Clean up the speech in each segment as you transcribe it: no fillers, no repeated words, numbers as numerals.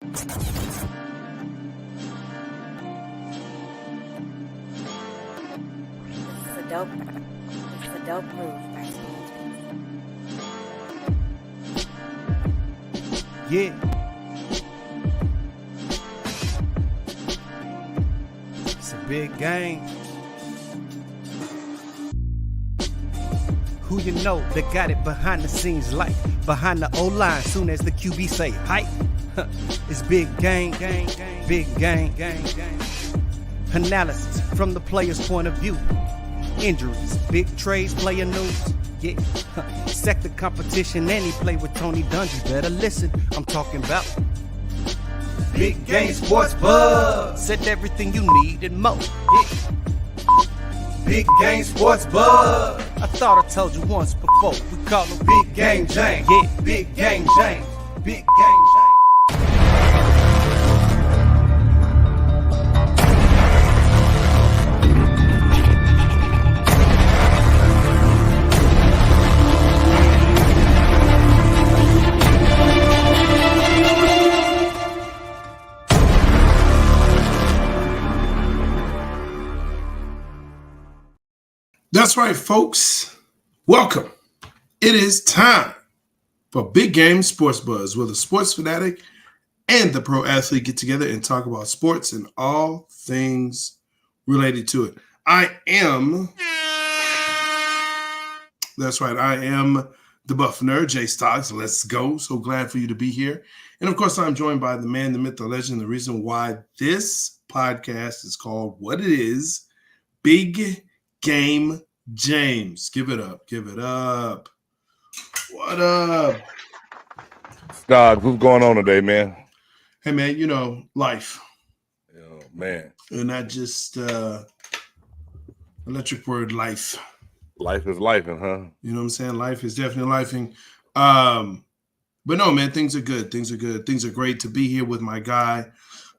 It's a dope move by Yeah. It's a big game. Who you know that got it behind the scenes like behind the O-line soon as the QB say hype? It's big game, big game. Analysis from the player's point of view. Injuries, big trades, player news. Yeah, sector competition, and he play with Tony Dungy. Better listen, I'm talking about Big Game Sports Buzz. Said everything you need and more. Yeah. Big Game Sports Buzz. I thought I told you once before. We call him Big Game James. Yeah, Big Game James. Big Game James. That's right, folks. Welcome. It is time for Big Game Sports Buzz, where the sports fanatic and the pro athlete get together and talk about sports and all things related to it. That's right, I am the Buff Nerd, Jay Stocks. Let's go. So glad for you to be here. And of course, I'm joined by the man, the myth, the legend, the reason why this podcast is called what it is, Big Game James. Give it up. Give it up. What up? Dog, what's going on today, man? Hey, man, you know, life. Oh, man. And not just electric word life. Life is life, huh? You know what I'm saying? Life is definitely lifing. But no, man, things are good. Things are good. Things are great to be here with my guy,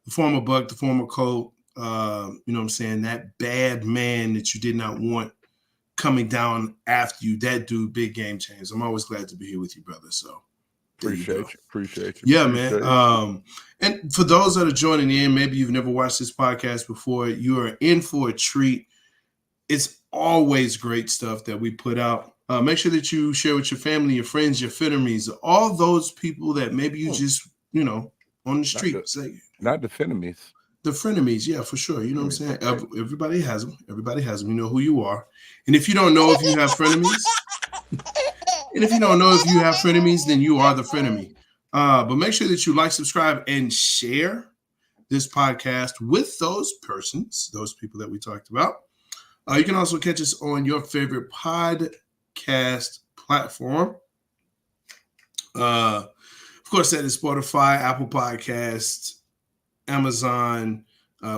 the former Buck, the former Colt. You know what I'm saying? That bad man that you did not want coming down after you, that dude, Big Game James. I'm always glad to be here with you, brother. So appreciate you. Yeah, man. And for those that are joining in, maybe you've never watched this podcast before, you are in for a treat. It's always great stuff that we put out. Make sure that you share with your family, your friends, your frenemies, all those people that maybe you just, you know, on the street. Not the frenemies. The frenemies, yeah, for sure. You know what I'm saying? Everybody has them. Everybody has them. You know who you are. And if you don't know if you have frenemies, then you are the frenemy. But make sure that you like, subscribe, and share this podcast with those persons, those people that we talked about. You can also catch us on your favorite podcast platform. Of course, that is Spotify, Apple Podcasts, Amazon.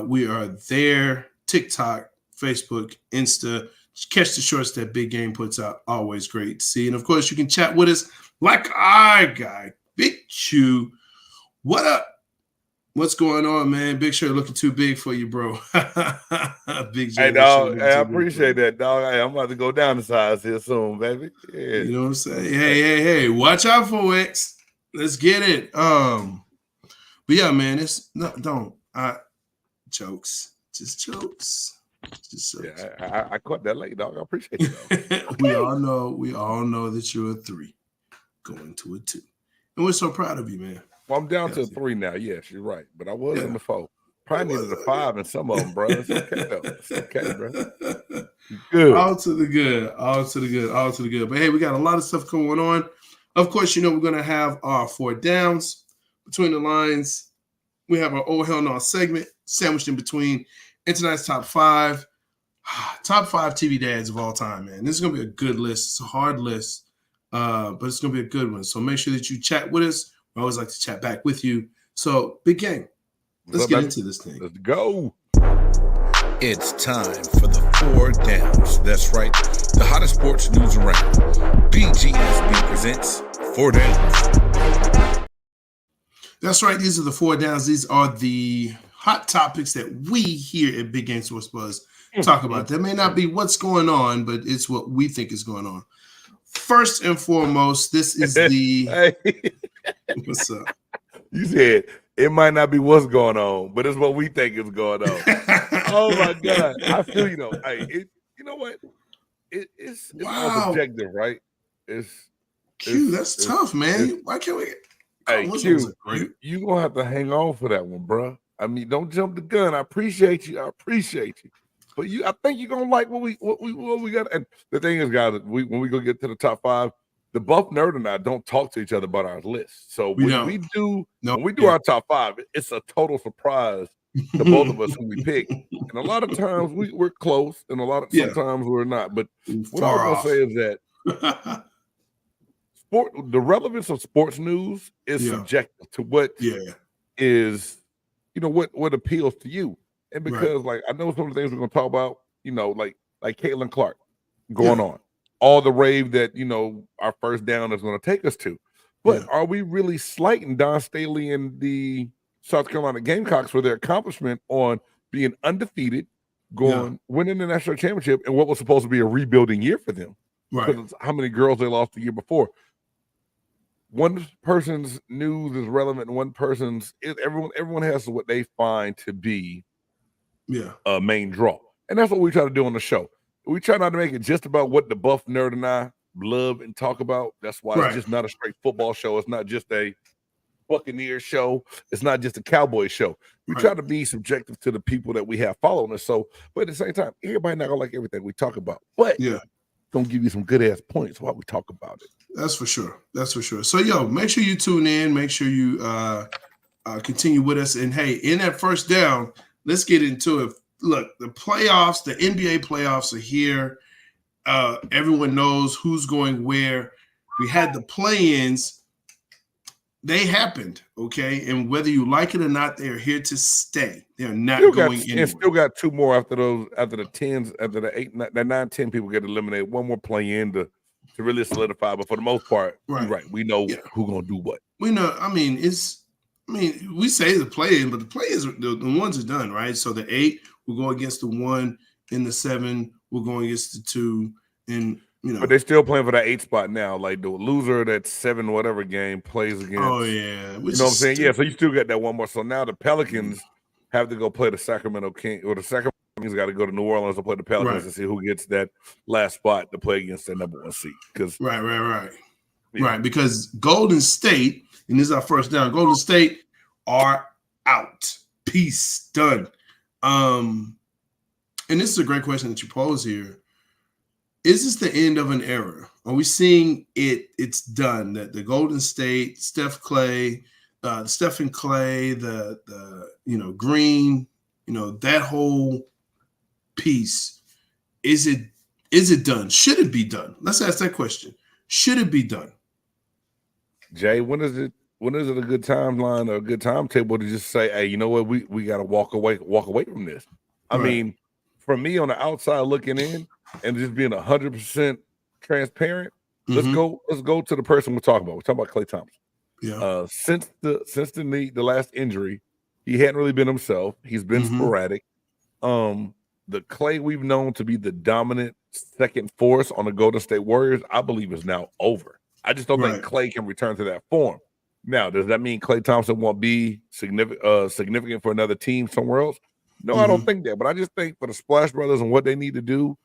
We are there. TikTok, Facebook, Insta. Catch the shorts that Big Game puts out. Always great to see. And of course, you can chat with us like our guy, Big Chew. What up? What's going on, man? Big Shirt looking too big for you, bro. Big J. Hey, dog. Hey, I appreciate that, dog. Hey, I'm about to go down the size here soon, baby. Yeah. You know what I'm saying? Hey. Watch out for X. Let's get it. But yeah, man, it's jokes. Just jokes. Yeah, I caught that late, dog. I appreciate it. we all know that you're a 3 going to a 2. And we're so proud of you, man. Well, I'm down to a 3 now. Yes, you're right. But I was in the 4. Probably needed a 5 in some of them, bro. It's okay, though. It's okay, bro. Good. All to the good. But hey, we got a lot of stuff going on. Of course, you know we're going to have our 4 downs. Between the lines, we have our Oh Hell No segment sandwiched in between. And tonight's top 5 TV dads of all time, man. This is going to be a good list. It's a hard list, but it's going to be a good one. So make sure that you chat with us. I always like to chat back with you. So, Big Game, let's get into this thing. Let's go. It's time for the 4 downs. That's right. The hottest sports news around. BGSB presents 4 downs. That's right. These are the 4 downs. These are the hot topics that we here at Big Game Sports Buzz talk about. That may not be what's going on, but it's what we think is going on. First and foremost, this is the... Hey. What's up? You said It might not be what's going on, but it's what we think is going on. Oh my God. I feel you know. Hey, you know what? It's all subjective, right? Q, that's tough, man. Why can't we? Hey, Q, you gonna have to hang on for that one, bro. I mean, don't jump the gun. I appreciate you. But I think you're gonna like what we got. And the thing is, guys, when we go get to the top 5, the Buff Nerd and I don't talk to each other about our list. So when we do our top 5, it's a total surprise to both of us who we pick. And a lot of times we're close, and sometimes we're not. But what I was gonna say is that the relevance of sports news is subjective to what is, what appeals to you. And because like I know some of the things we're gonna talk about, like Caitlin Clark going on. All the rave that our first down is going to take us to, but are we really slighting Don Staley and the South Carolina Gamecocks for their accomplishment on being undefeated, winning the national championship, and what was supposed to be a rebuilding year for them? Right. Because how many girls they lost the year before? One person's news is relevant, and one person's everyone has what they find to be a main draw, and that's what we try to do on the show. We try not to make it just about what the Buff Nerd and I love and talk about. That's why it's just not a straight football show. It's not just a Buccaneer show. It's not just a Cowboy show. We try to be subjective to the people that we have following us. So, but at the same time, everybody not gonna like everything we talk about. But gonna give you some good ass points while we talk about it. That's for sure. So, make sure you tune in. Make sure you continue with us. And hey, in that first down, let's get into it. Look, the playoffs, the NBA playoffs are here. Everyone knows who's going where. We had the play-ins. They happened, okay? And whether you like it or not, they're here to stay. They're not going anywhere. And still got 2 more after the 10s, after the 8, the 9, 10 people get eliminated. 1 more play-in to really solidify. But for the most part, we know who's going to do what. We know, we say the play-in, but the play-ins, the ones are done, right? So the 8 will go against the 1, and the 7 will go against the 2, and But they're still playing for that 8 spot now. Like the loser of that 7 whatever game plays against. Oh yeah, you know what I'm saying? Yeah, so you still got that 1 more. So now the Pelicans have to go play the Sacramento Kings, or the Sacramento Kings got to go to New Orleans to play the Pelicans and see who gets that last spot to play against their number 1 seed. Because right, because Golden State, and this is our first down. Golden State are out. Peace, done. And this is a great question that you pose here. Is this the end of an era? Are we seeing it's done? That the Golden State, Stephen Clay, the Green, that whole piece, is it done? Should it be done? Let's ask that question. Should it be done? Jay, when is it a good timeline or a good timetable to just say, hey, you know what, we got to walk away from this? I mean, for me on the outside looking in and just being 100% transparent, let's go to the person we're talking about. We're talking about Klay Thompson. Yeah. Since the last injury, he hadn't really been himself. He's been sporadic. The Klay we've known to be the dominant second force on the Golden State Warriors, I believe, is now over. I just don't think Klay can return to that form. Now, does that mean Klay Thompson won't be significant for another team somewhere else? No, I don't think that. But I just think for the Splash Brothers and what they need to do,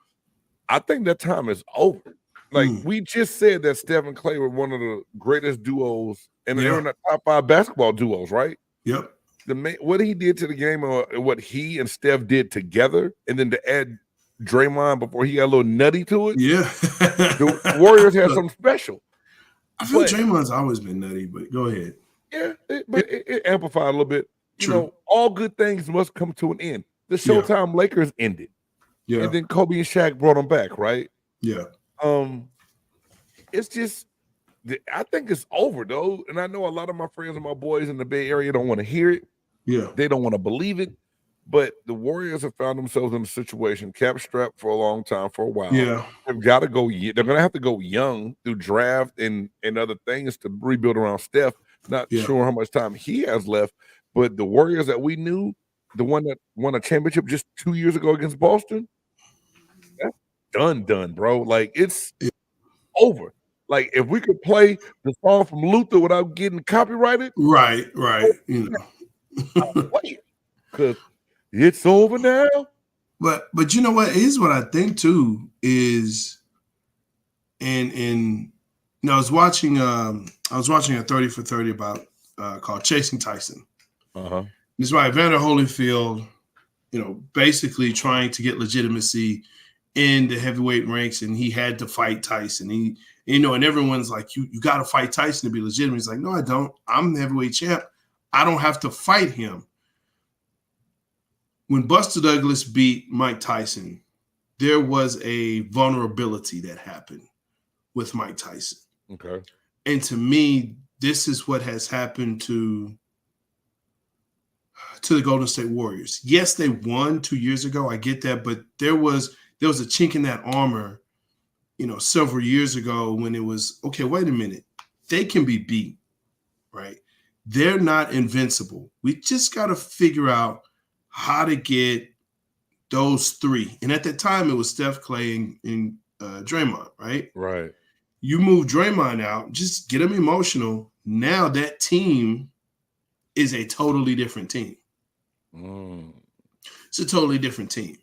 I think that time is over. Like we just said that Steph and Klay were one of the greatest duos, and they're in the top 5 basketball duos, right? Yep. What he did to the game, or what he and Steph did together, and then to add Draymond before he got a little nutty to it. Yeah. The Warriors had something special. I feel Draymond's always been nutty, but go ahead. Yeah, it amplified a little bit. All good things must come to an end. The Showtime Lakers ended. Yeah. And then Kobe and Shaq brought them back, right? Yeah. It's just, I think it's over, though. And I know a lot of my friends and my boys in the Bay Area don't want to hear it. Yeah. They don't want to believe it. But the Warriors have found themselves in a situation, cap strapped for a long time, for a while. Yeah. They've got to go. They're going to have to go young through draft and other things to rebuild around Steph. Not sure how much time he has left. But the Warriors that we knew, the one that won a championship just 2 years ago against Boston, that's done, bro. Like, it's over. Like, if we could play the song from Luther without getting copyrighted. Right. Wait, because it's over now. But you know what? Here's what I think too is, and I was watching a 30 for 30 about called Chasing Tyson. It's by Evander Holyfield, basically trying to get legitimacy in the heavyweight ranks, and he had to fight Tyson. And everyone's like, you got to fight Tyson to be legitimate. He's like, no, I don't. I'm the heavyweight champ. I don't have to fight him. When Buster Douglas beat Mike Tyson, there was a vulnerability that happened with Mike Tyson. Okay. And to me, this is what has happened to the Golden State Warriors. Yes, they won 2 years ago. I get that, but there was a chink in that armor, several years ago when it was, okay, wait a minute. They can be beat, right? They're not invincible. We just got to figure out how to get those three. And at that time, it was Steph, Clay, and Draymond, right? Right. You move Draymond out, just get him emotional. Now that team is a totally different team. It's a totally different team.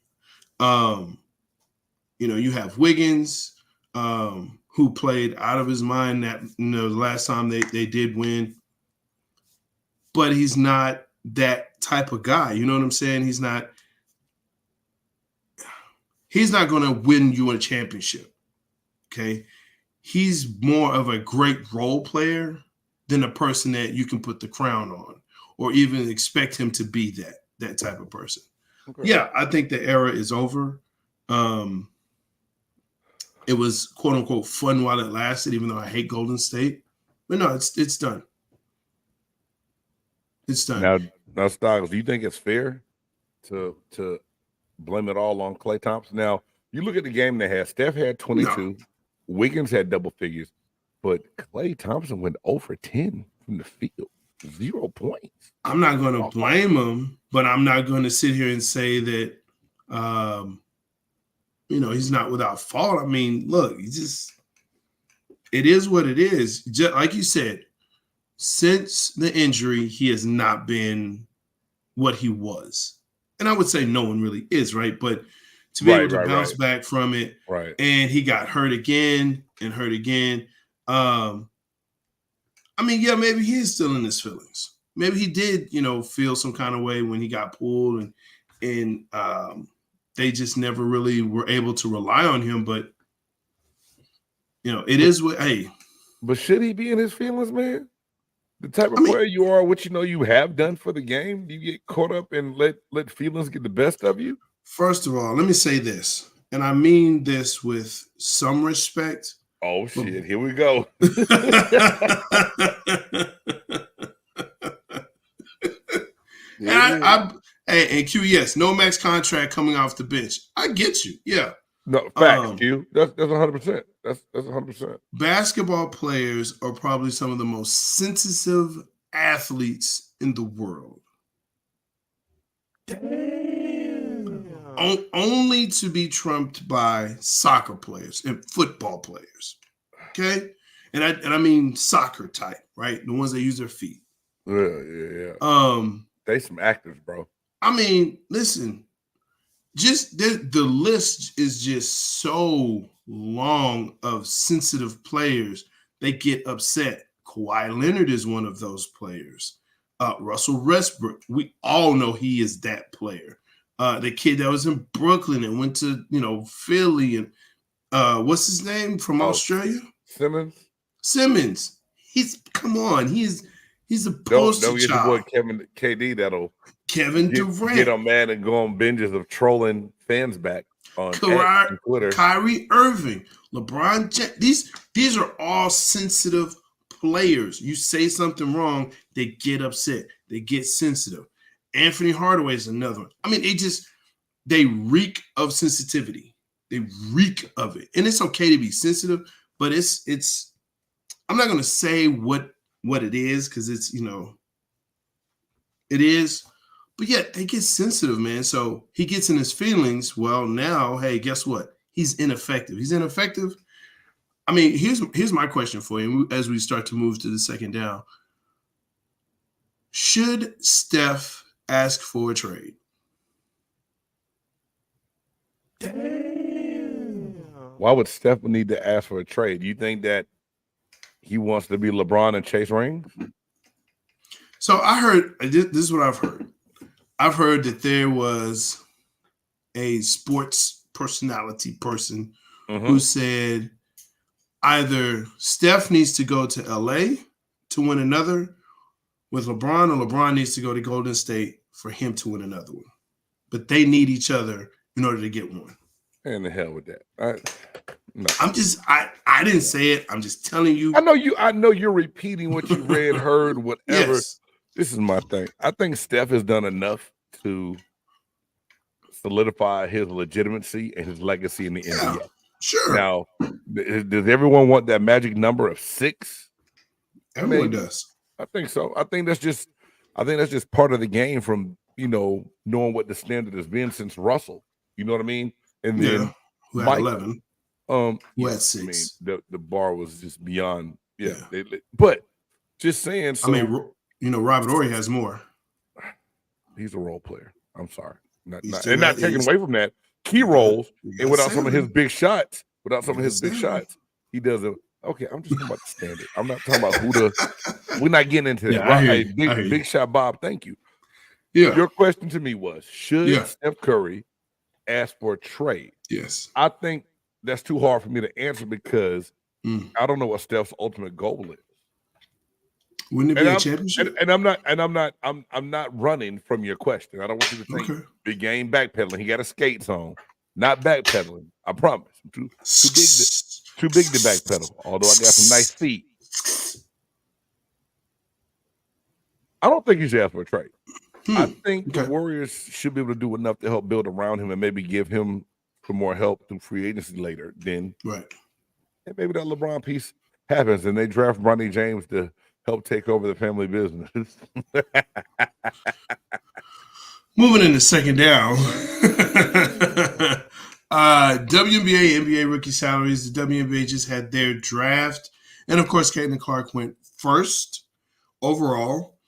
You have Wiggins, who played out of his mind that the last time they did win, but he's not that type of guy. You know what I'm saying? He's not going to win you a championship. Okay. He's more of a great role player than a person that you can put the crown on or even expect him to be that type of person. Okay. Yeah, I think the era is over. It was quote unquote fun while it lasted, even though I hate Golden State. But no, it's done. It's done. Now, Styles, do you think it's fair to blame it all on Klay Thompson? Now, you look at the game they had. Steph had 22. No. Wiggins had double figures. But Klay Thompson went 0 for 10 from the field. 0 points. I'm not going to blame him, but I'm not going to sit here and say that, he's not without fault. I mean, look, it is what it is. Just like you said, since the injury, he has not been what he was. And I would say no one really is, right? But to be able to bounce back from it, right? And he got hurt again and hurt again. Yeah, maybe he is still in his feelings. Maybe he did, feel some kind of way when he got pulled and they just never really were able to rely on him. But, is what, hey. But should he be in his feelings, man? The type of player you are, what you have done for the game, do you get caught up and let feelings get the best of you? First of all, let me say this, and I mean this with some respect. Oh, shit. Here we go. And Q, yes, no max contract coming off the bench. I get you. Yeah. No, facts, Q. That's 100%. That's 100%. Basketball players are probably some of the most sensitive athletes in the world. Damn. Only to be trumped by soccer players and football players. Okay? And I mean soccer type, right? The ones that use their feet. Yeah. They some actors, bro. I mean, listen, just the list is just so long of sensitive players. They get upset. Kawhi Leonard is one of those players. Russell Westbrook, we all know he is that player. The kid that was in Brooklyn and went to, Philly and what's his name from Australia? Simmons. He's a poster don't get child. Your boy Kevin Durant. Get on mad and go on binges of trolling fans back on Twitter. Kyrie Irving, LeBron James. These are all sensitive players. You say something wrong, they get upset. They get sensitive. Anthony Hardaway is another one. I mean, they reek of sensitivity. They reek of it. And it's okay to be sensitive, but it's I'm not going to say what it is because it's, it is. But yet they get sensitive, man. So he gets in his feelings. Well, now, hey, guess what? He's ineffective. He's ineffective. I mean, here's my question for you as we start to move to the second down. Should Steph ask for a trade? Why would Steph need to ask for a trade? Do you think that he wants to be LeBron and chase rings? So I heard, this is what I've heard. I've heard that there was a sports personality person who said either Steph needs to go to LA to win another with LeBron, or LeBron needs to go to Golden State for him to win another one. But they need each other in order to get one. And the hell with that. No. I didn't say it. I'm just telling you. I know you're repeating what you read, heard, whatever. Yes. This is my thing. I think Steph has done enough to solidify his legitimacy and his legacy in the NBA. Sure. Now, does everyone want that magic number of 6? Everyone does. I think so. I think that's just part of the game from, knowing what the standard has been since Russell. You know what I mean? And then who had Mike, 11. Who had 6. I mean, the bar was just beyond. Yeah. But just saying. So, I mean, Robert Horry has more. He's a role player. I'm sorry. Not taking away from that. Key roles, and without some of his big shots, he does it. Okay, I'm just talking about the standard. I'm not talking about we're not getting into that. Yeah, Big shot, Bob. Thank you. Yeah. Your question to me was, should Steph Curry ask for a trade? Yes. I think that's too hard for me to answer because I don't know what Steph's ultimate goal is. Wouldn't it be a championship? And I'm not running from your question. I don't want you to think big game backpedaling. He got his skates on, not backpedaling. I promise. I'm too big to backpedal. Although I got some nice feet. I don't think he should ask for a trade. I think the Warriors should be able to do enough to help build around him and maybe give him some more help through free agency later. Then and maybe that LeBron piece happens and they draft Bronny James to help take over the family business. Moving into second down. WNBA NBA rookie salaries. The WNBA just had their draft. And of course, Caitlin Clark went first overall.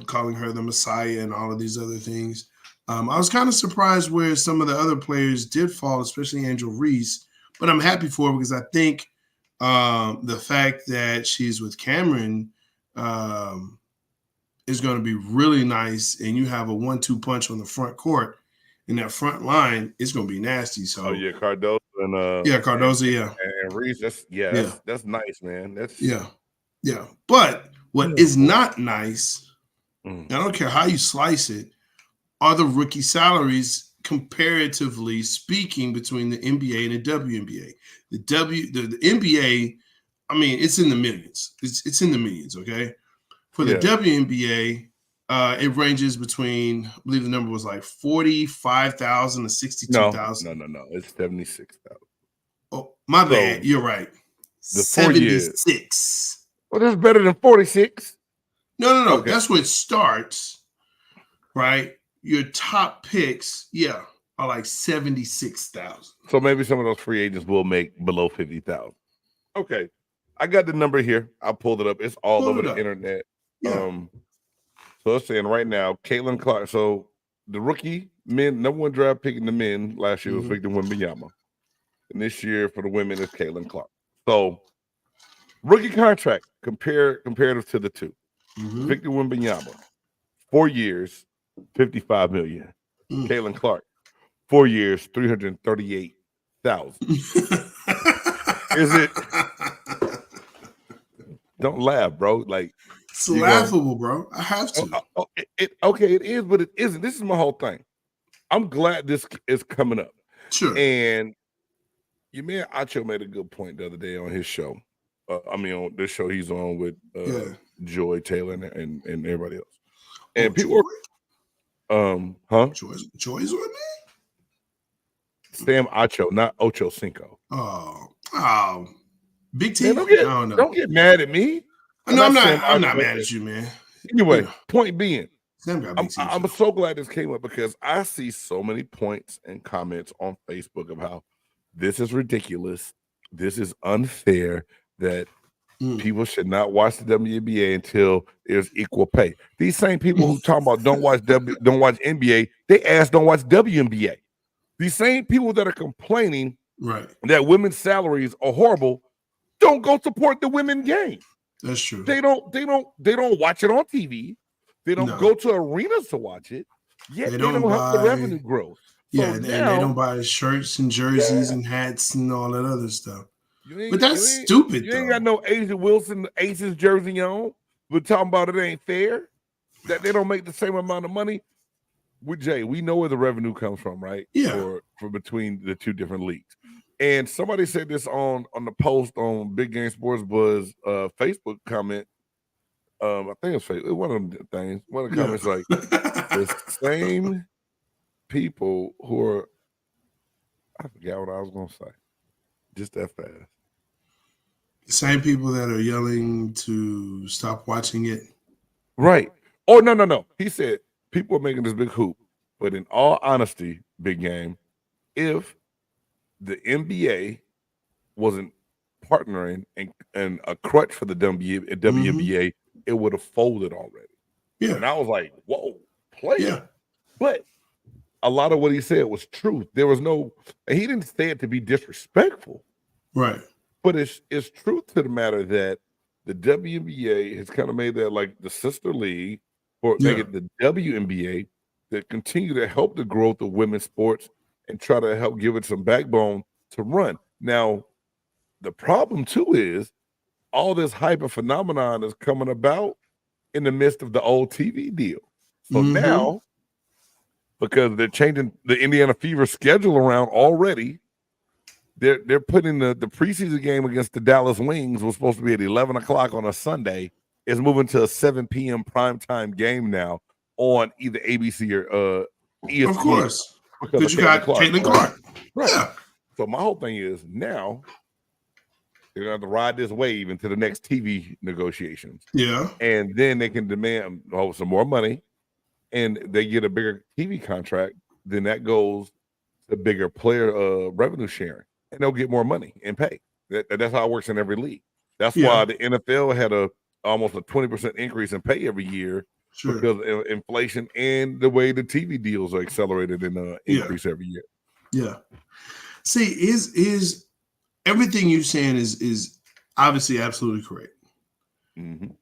Calling her the Messiah and all of these other things. I was kind of surprised where some of the other players did fall, especially Angel Reese. But I'm happy for her because I think the fact that she's with Cameron is going to be really nice. And you have a 1-2 punch on the front court. In that front line, it's going to be nasty. So Cardozo and Cardozo, and Reese. That's nice, man. That's yeah. But what is not nice, I don't care how you slice it, are the rookie salaries comparatively speaking between the NBA and the WNBA. The NBA, I mean, it's in the millions. It's in the millions. Okay, for the WNBA. It ranges between, I believe the number was like 45,000 to 62,000. No. It's 76,000. Oh, my bad. You're right. The 76. 4 years. Well, that's better than 46. No. Okay. That's where it starts, right? Your top picks, are like 76,000. So maybe some of those free agents will make below 50,000. Okay, I got the number here. I pulled it up. It's all over the internet. Yeah. So it's saying right now, Caitlin Clark. So the rookie men, number 1 draft pick in the men last year was Victor Wembanyama. And this year for the women is Caitlin Clark. So rookie contract comparative to the two. Victor Wembanyama, 4 years, $55 million. Caitlin Clark, 4 years, $338,000. Is it? Don't laugh, bro. Like, it's laughable, bro. I have to. It is, but it isn't. This is my whole thing. I'm glad this is coming up. Sure. And your man Acho made a good point the other day on his show. On this show he's on with Joy Taylor and everybody else. And people Joy's on there? Sam Acho, not Ocho Cinco. Oh. Big T. Man, don't get mad at me. No, I'm not mad at you, man. Anyway, point being, I'm so glad this came up because I see so many points and comments on Facebook of how this is ridiculous, this is unfair, that people should not watch the WNBA until there's equal pay. These same people who talk about don't watch NBA, they don't watch WNBA. These same people that are complaining that women's salaries are horrible don't go support the women's game. That's true. They don't watch it on TV. They don't go to arenas to watch it. Yet they don't have the revenue growth. And they don't buy shirts and jerseys and hats and all that other stuff. But that's stupid. You ain't got no Asia Wilson Aces jersey on. We're talking about it ain't fair. That they don't make the same amount of money. With Jay, we know where the revenue comes from, right? Yeah. For between the two different leagues. And somebody said this on the post on Big Game Sports Buzz Facebook comment. I think it's Facebook. One of the things. One of the comments like the same people who are. I forgot what I was gonna say. Just that fast. The same people that are yelling to stop watching it. Right. Oh no. He said people are making this big hoop, but in all honesty, Big Game, if the NBA wasn't partnering and a crutch for the WNBA, it would have folded already. Yeah. And I was like, whoa, player. Yeah. But a lot of what he said was truth. There was no, and he didn't say it to be disrespectful. Right. But it's truth to the matter that the WNBA has kind of made that like the sister league or make it the WNBA that continue to help the growth of women's sports and try to help give it some backbone to run. Now, the problem too is all this hyper phenomenon is coming about in the midst of the old TV deal. So now, because they're changing the Indiana Fever schedule around already, they're putting the preseason game against the Dallas Wings was supposed to be at 11 o'clock on a Sunday. It's moving to a 7 p.m. primetime game now on either ABC or ESPN. Of course. Because you got Caitlin Clark. Right. Yeah. So my whole thing is now they're going to have to ride this wave into the next TV negotiations. Yeah. And then they can demand some more money and they get a bigger TV contract. Then that goes to bigger player revenue sharing. And they'll get more money and pay. That's how it works in every league. That's why the NFL had almost a 20% increase in pay every year because of inflation and the way the TV deals are accelerated and increase every year. Yeah. See, is everything you're saying is obviously absolutely correct. The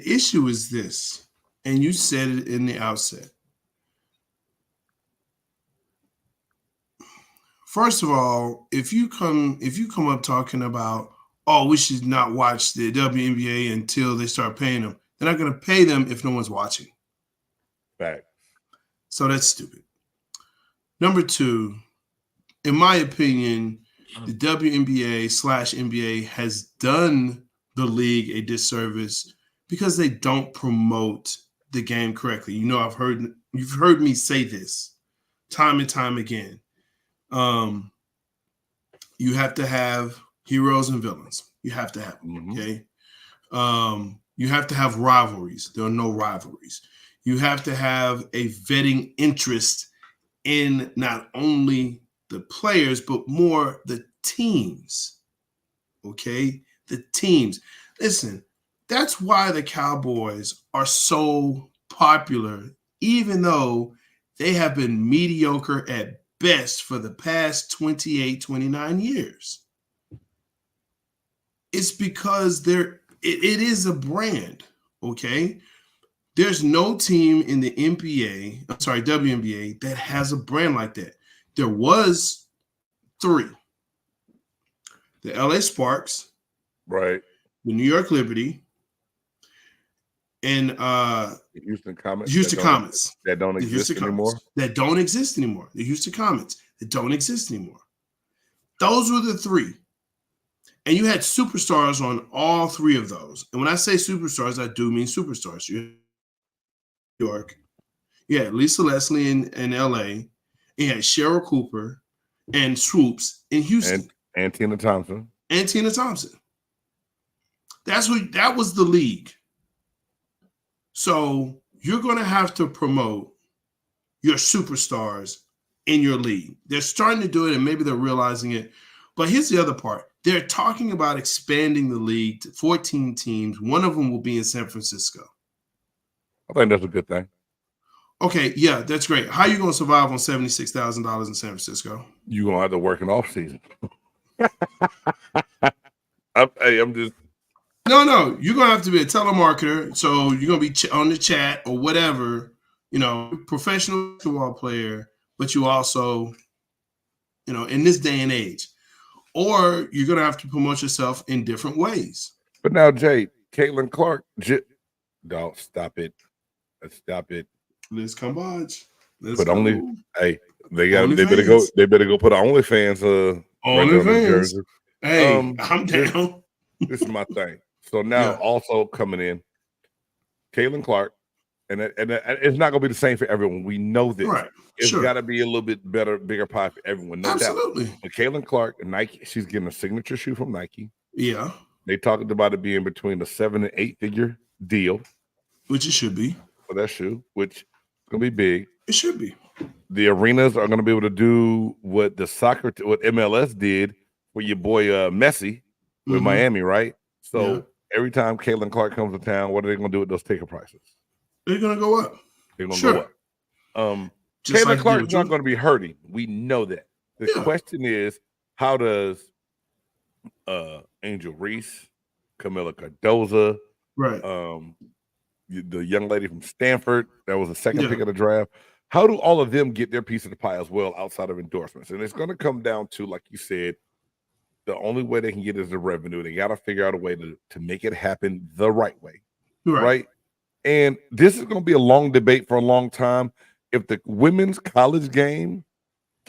issue is this, and you said it in the outset. First of all, if you come up talking about, oh, we should not watch the WNBA until they start paying them, they're not going to pay them if no one's watching. Right. So that's stupid. Number two, in my opinion, the WNBA/NBA has done the league a disservice because they don't promote the game correctly. You know, you've heard me say this time and time again. You have to have heroes and villains. You have to have them, okay? You have to have rivalries. There are no rivalries. You have to have a vetting interest in not only the players, but more the teams, okay? The teams. Listen, that's why the Cowboys are so popular, even though they have been mediocre at best for the past 28, 29 years. It's because it is a brand, okay? There's no team in the WNBA that has a brand like that. There was 3. The LA Sparks, right? The New York Liberty, and the Houston Comets. That don't exist anymore. That don't exist anymore. The Houston Comets that don't exist anymore. Those were the 3. And you had superstars on all 3 of those. And when I say superstars, I do mean superstars. You had New York. You had Lisa Leslie in LA. You had Cheryl Cooper and Swoops in Houston. And Tina Thompson. That was the league. So you're going to have to promote your superstars in your league. They're starting to do it, and maybe they're realizing it. But here's the other part. They're talking about expanding the league to 14 teams. One of them will be in San Francisco. I think that's a good thing. Okay, yeah, that's great. How are you going to survive on $76,000 in San Francisco? You're going to have to work an off season. I'm just. No. You're going to have to be a telemarketer. So you're going to be on the chat or whatever, professional basketball player, but you also, in this day and age. Or you're going to have to promote yourself in different ways. But now, Jay, Caitlin Clark, don't stop it. Let's stop it. Let's come on. They better go. They better go put OnlyFans. OnlyFans. Hey, I'm down. This is my thing. So now, also coming in, Caitlin Clark, and it's not going to be the same for everyone. We know this. Right. It's got to be a little bit better, bigger pie for everyone. No Absolutely. doubt. But Caitlin Clark and Nike, she's getting a signature shoe from Nike. Yeah. They talked about it being between a 7 and 8 figure deal, which it should be for that shoe, which is going to be big. It should be. The arenas are going to be able to do what what MLS did for your boy Messi with Miami, right? So every time Caitlin Clark comes to town, what are they going to do with those ticket prices? They're going to go up. They're going to go up. Caitlin Clark is not going to be hurting. We know that. The question is, how does Angel Reese, Camila Cardoza, right? The young lady from Stanford that was the second pick of the draft. How do all of them get their piece of the pie as well outside of endorsements? And it's going to come down to, like you said, the only way they can get is the revenue. They got to figure out a way to make it happen the right way, right? And this is going to be a long debate for a long time. If the women's college game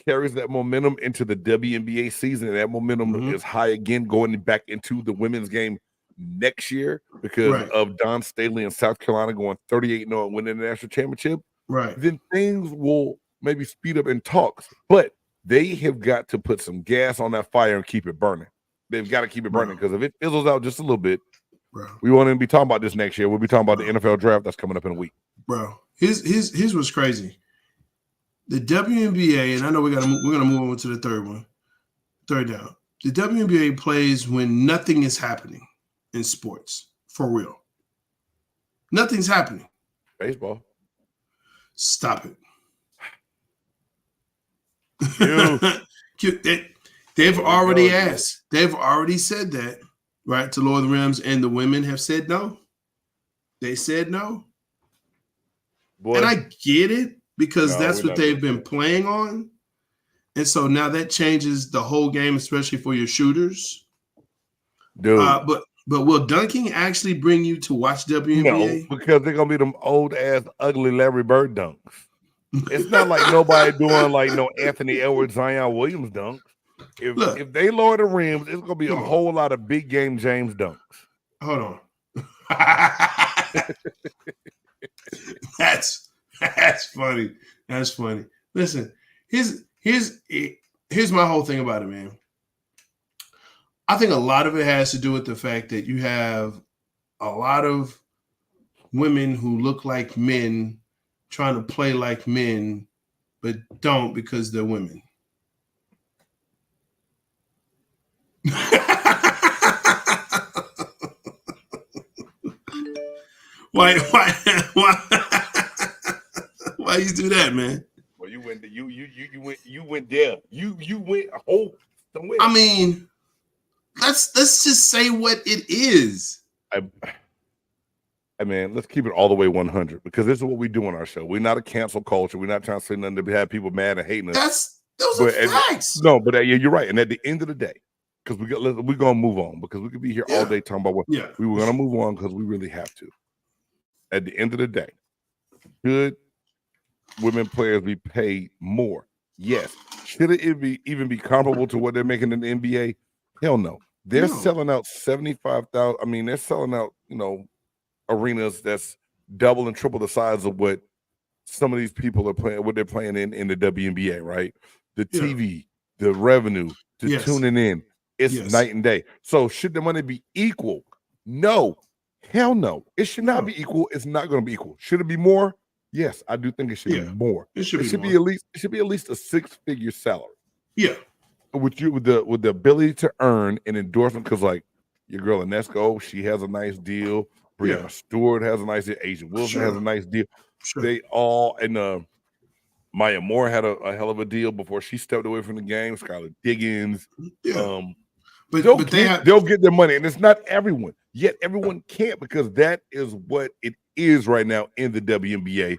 carries that momentum into the WNBA season, and that momentum is high again going back into the women's game next year because of Don Staley in South Carolina going 38-0 and winning the national championship, then things will maybe speed up in talks. But they have got to put some gas on that fire and keep it burning. They've got to keep it burning because if it fizzles out just a little bit, we won't even be talking about this next year. We'll be talking about the NFL draft that's coming up in a week. Bro, here's what's crazy. The WNBA, and I know we're gonna move on to the third down. The WNBA plays when nothing is happening in sports, for real. Nothing's happening. Baseball. Stop it. They've already asked. They've already said that, right, to lower the rims, and the women have said no. They said no. Boy. And I get it because that's what they've been playing on. And so now that changes the whole game, especially for your shooters. Dude. But will dunking actually bring you to watch WNBA? No, because they're gonna be them old ass ugly Larry Bird dunks. It's not like nobody doing like no Anthony Edwards, Zion Williams dunks. If they lower the rims, it's gonna be a whole lot of big game James dunks. Hold on. That's funny. That's funny. Listen, here's my whole thing about it, man. I think a lot of it has to do with the fact that you have a lot of women who look like men trying to play like men, but don't because they're women. Why you do that, man? Well, you went there. You went a whole somewhere. I mean, let's just say what it is. I mean, let's keep it all the way 100 because this is what we do on our show. We're not a cancel culture. We're not trying to say nothing to have people mad and hating us. Those are facts. No, but you're right. And at the end of the day, because we're gonna move on because we could be here all day talking about what we were gonna move on because we really have to. At the end of the day, should women players be paid more? Yes. Should it even be comparable to what they're making in the NBA? Hell no. They're selling out 75,000. I mean, they're selling out, arenas that's double and triple the size of what some of these people are playing, what they're playing in the WNBA, right? The TV, the revenue, tuning in, it's night and day. So should the money be equal? No. Hell no. It should not be equal. It's not going to be equal. Should it be more? Yes, I do think it should be more. It should be at least a 6-figure salary. Yeah. with the ability to earn an endorsement, because like your girl Inesco, she has a nice deal. Brianna Stewart has a nice deal. Asia Wilson has a nice deal. They all and Maya Moore had a hell of a deal before she stepped away from the game. Skylar Diggins. But they'll get their money, and it's not everyone. Yet everyone can't, because that is what it is right now in the WNBA.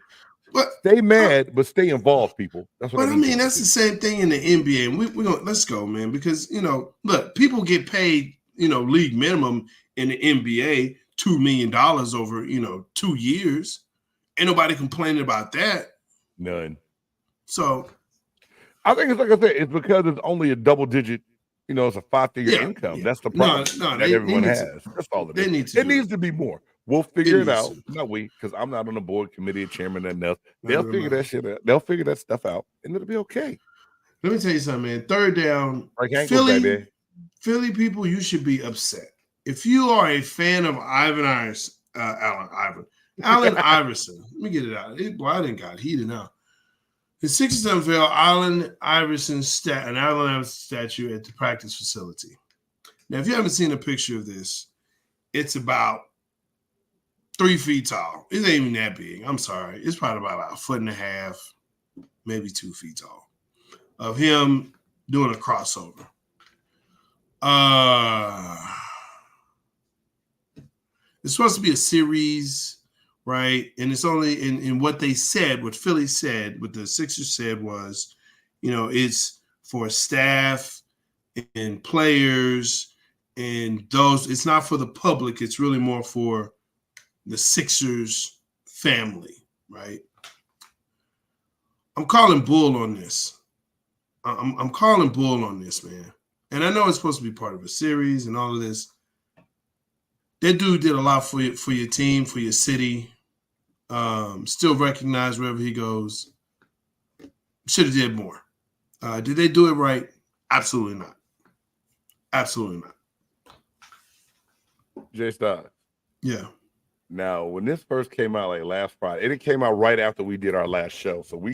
But stay mad, but stay involved, people. That's what I mean. That's the same thing in the NBA. And we don't, let's go, man, because look, people get paid, league minimum in the NBA, $2 million over 2 years. Ain't nobody complaining about that. None. So I think it's like I said, it's because it's only a double digit. It's a 5-figure income. Yeah. That's the problem that everyone has. That's all it is. It needs to be more. We'll figure it out. Not we, because I'm not on the board, committee, chairman, and else. They'll figure that shit out. They'll figure that stuff out, and it'll be okay. Let me tell you something, man. Third down, Philly people, you should be upset. If you are a fan of Allen Iverson, let me get it out. I didn't got heated now. The Sixers unveiled Allen Iverson statue at the practice facility. Now, if you haven't seen a picture of this, it's about 3 feet tall. It ain't even that big. I'm sorry. It's probably about 1.5 feet, maybe 2 feet tall, of him doing a crossover. It's supposed to be a series, right? And it's only in what they said, what Philly said, what the Sixers said was, it's for staff and players and those. It's not for the public. It's really more for the Sixers family, right? I'm calling bull on this. I'm calling bull on this, man. And I know it's supposed to be part of a series and all of this. That dude did a lot for your team, for your city. Still recognized wherever he goes. Should have did more. Did they do it right? Absolutely not. Absolutely not. J-Star. Yeah. Now, when this first came out, like last Friday, and it came out right after we did our last show, so we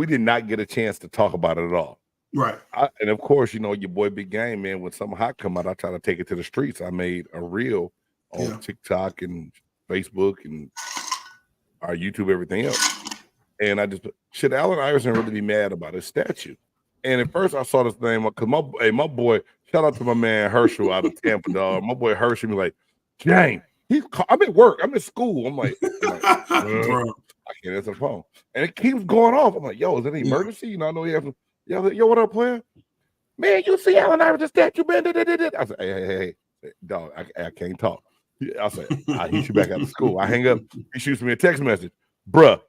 did not get a chance to talk about it at all. Right. And of course, your boy Big Game, man, when something hot come out, I try to take it to the streets. I made a reel on TikTok and Facebook and our YouTube, everything else. And I just should Allen Iverson really be mad about his statue? And at first I saw this name because my boy, shout out to my man Herschel out of Tampa, dog. My boy Herschel be like, James, I'm at work, I'm at school. I'm like I can't answer the phone. And it keeps going off. I'm like, yo, is it an emergency? I know you have to. Yo, what up, player? Man, you see Allen Iverson statue, man? I said, hey, dog, I can't talk. I said, he shoot back out of school. I hang up. He shoots me a text message. Bruh,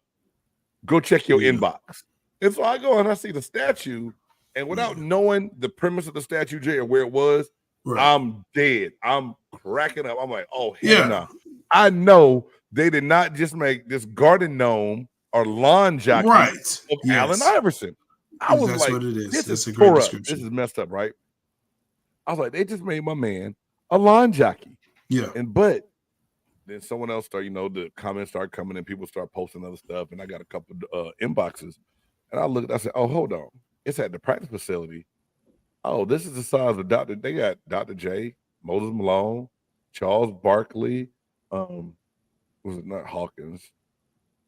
go check your inbox. And so I go and I see the statue, and without knowing the premise of the statue, Jay, or where it was, I'm dead. I'm cracking up. I'm like, oh, hell no. I know they did not just make this garden gnome or lawn jockey of Allen Iverson. I was like, what it is. This is tore up. This is messed up, right? I was like, they just made my man a lawn jockey. Yeah. But then someone else started, the comments start coming and people start posting other stuff. And I got a couple of inboxes. And I looked, I said, oh, hold on. It's at the practice facility. Oh, this is the size of Dr. They got Dr. J, Moses Malone, Charles Barkley, was it not Hawkins?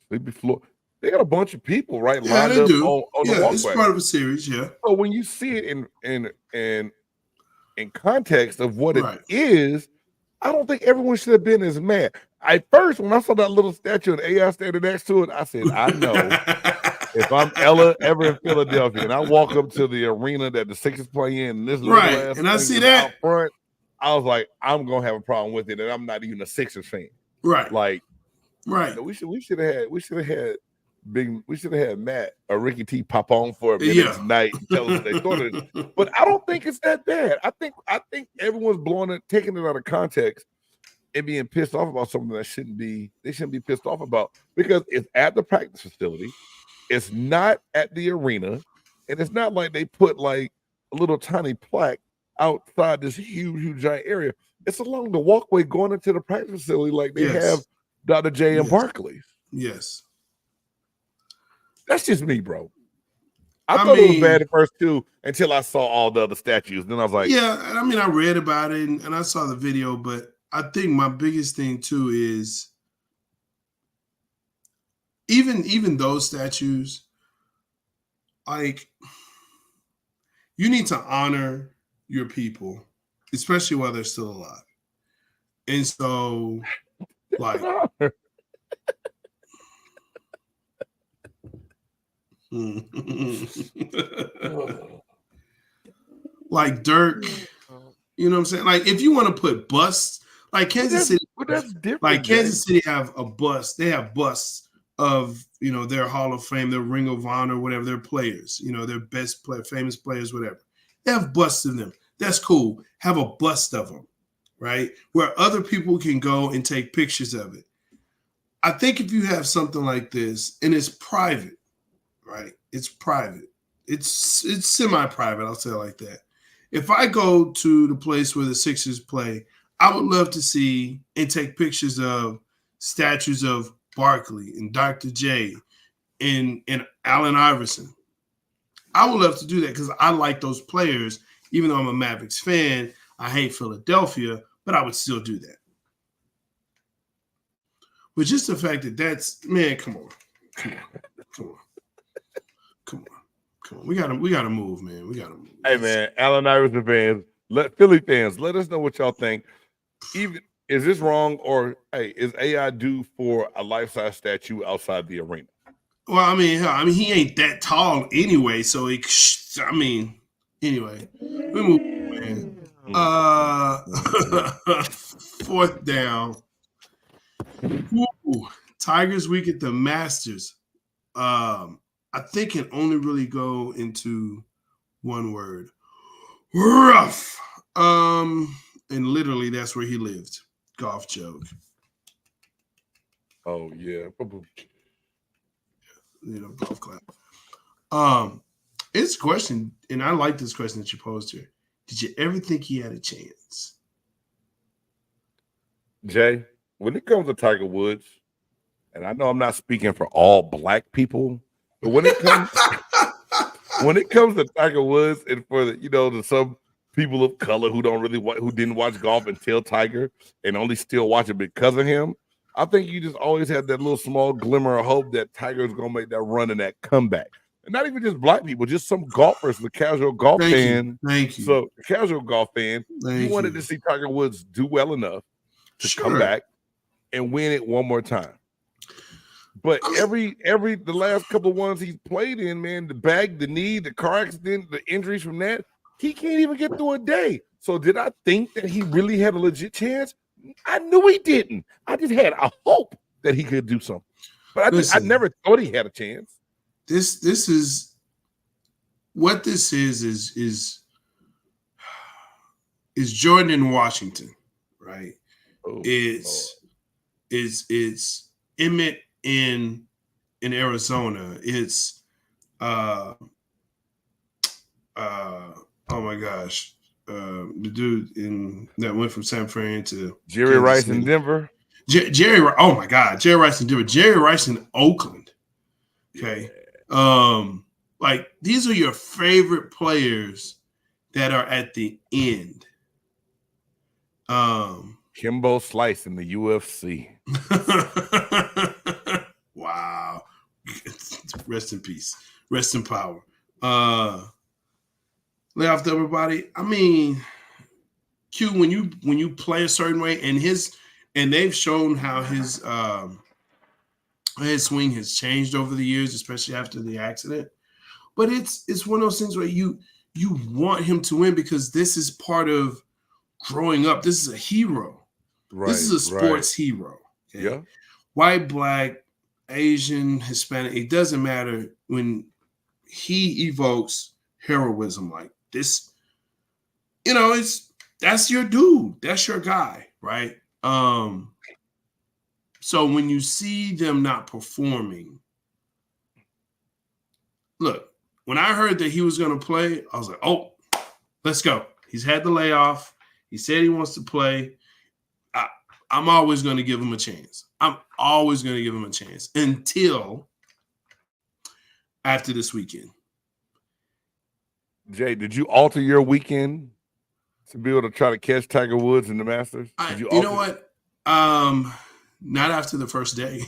Sleepy Floor. They got a bunch of people lined up on the walkway. It's part of a series, So when you see it in context of what it is, I don't think everyone should have been as mad. At first, when I saw that little statue and AI standing next to it, I said, I know if I'm ever in Philadelphia and I walk up to the arena that the Sixers play in, and this little ass and I see that out front, I was like, I'm gonna have a problem with it, and I'm not even a Sixers fan. Right. We should have had Matt or Ricky T pop on for a minute tonight and tell us they thought it. But I don't think it's that bad. I think everyone's taking it out of context and being pissed off about something that they shouldn't be pissed off about, because it's at the practice facility, it's not at the arena, and it's not like they put like a little tiny plaque outside this huge giant area. It's along the walkway going into the practice facility like they have Dr. J and Barkley. Yes. That's just me, bro. I thought it was bad at first too until I saw all the other statues. Then I was like, yeah, I mean, I read about it and I saw the video, but I think my biggest thing too is even those statues, like, you need to honor your people, especially while they're still alive. And so, like, like Dirk, you know what I'm saying? Like, if you want to put busts, like Kansas City, that's different. like Kansas City have a bust. They have busts of, you know, their Hall of Fame, their Ring of Honor, whatever, their players, you know, their best player, famous players, whatever. They have busts of them. That's cool. Have a bust of them, right? Where other people can go and take pictures of it. I think if you have something like this and it's private, right? It's private. It's semi-private, I'll say it like that. If I go to the place where the Sixers play, I would love to see and take pictures of statues of Barkley and Dr. J and Allen Iverson. I would love to do that because I like those players. Even though I'm a Mavericks fan, I hate Philadelphia, but I would still do that. But just the fact that man, come on. We gotta move, man. We gotta move. Hey, man, Allen Iverson fans, Philly fans, let us know what y'all think. Even is this wrong, or hey, is AI due for a life-size statue outside the arena? Well, I mean, he ain't that tall anyway, so anyway, we move, man. Fourth down. Ooh, Tigers week at the Masters. I think can only really go into one word. Rough. And literally that's where he lived. Golf joke. Oh yeah. You know, golf clap. It's a question, and I like this question that you posed here. Did you ever think he had a chance? Jay, when it comes to Tiger Woods, and I know I'm not speaking for all black people, but when it comes to Tiger Woods, and for the some people of color who didn't watch golf until Tiger and only still watch it because of him, I think you just always had that little small glimmer of hope that Tiger is gonna make that run and that comeback. And not even just black people, just some golfers, the casual golf fan. Thank you. So the casual golf fan, you wanted to see Tiger Woods do well enough to come back and win it one more time. But the last couple of ones he's played in, man, the knee, the car accident, the injuries from that, he can't even get through a day. So did I think that he really had a legit chance? I knew he didn't. I just had a hope that he could do something. But I never thought he had a chance. This is what this is Jordan in Washington, right? Oh, it's Emmett in Arizona. It's oh my gosh, the dude that went from San Fran to Jerry Kansas Rice City. in Denver. Jerry, oh my God, Jerry Rice in Denver. Jerry Rice in Oakland. Okay. Like, these are your favorite players that are at the end. Kimbo Slice in the UFC. Wow. Rest in peace. Rest in power. Lay off to everybody. I mean, Q, when you play a certain way, and they've shown how his swing has changed over the years, especially after the accident. But it's one of those things where you want him to win because this is part of growing up. This is a hero. Right, this is a sports hero. Okay? Yeah. White, Black, Asian, Hispanic, it doesn't matter. When he evokes heroism like this, that's your dude. That's your guy, right? So when you see them not performing, look, when I heard that he was going to play, I was like, oh, let's go. He's had the layoff. He said he wants to play. I'm always going to give him a chance. I'm always going to give him a chance until after this weekend. Jay, did you alter your weekend to be able to try to catch Tiger Woods in the Masters? You know what? Not after the first day.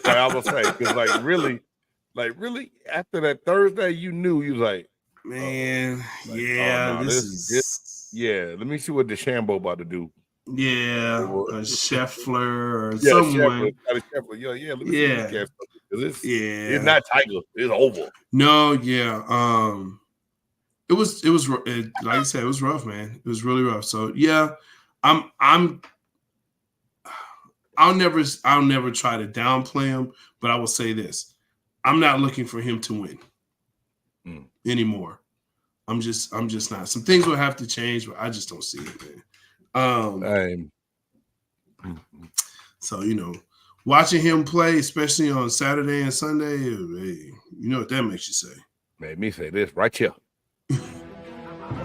I was saying, because really, after that Thursday, you knew you was like, man, oh, no, this is yeah. Let me see what DeChambeau about to do. Yeah, or Scheffler or someone. Scheffler. Yeah. Let me see this cat. It's not Tiger. It's over. No, yeah. It was like I said, it was rough, man. It was really rough. So yeah, I'll never try to downplay him, but I will say this: I'm not looking for him to win anymore. I'm just not. Some things will have to change, but I just don't see it, man. So watching him play, especially on Saturday and Sunday, hey, you know what that makes you say? Made me say this right here.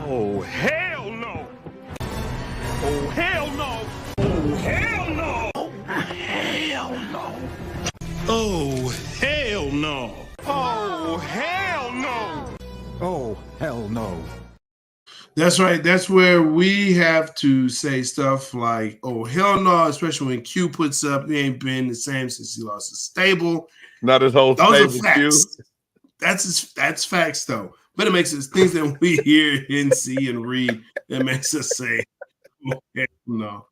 Oh hell no! Oh hell no! Oh hell no! Oh hell no! Oh hell no! Oh hell no! Oh, hell no. That's right. That's where we have to say stuff like, oh, hell no, especially when Q puts up, he ain't been the same since he lost his stable. Not his whole stable. Those are facts. That's facts, though. But it makes us things that we hear and see and read that makes us say, oh, hell no.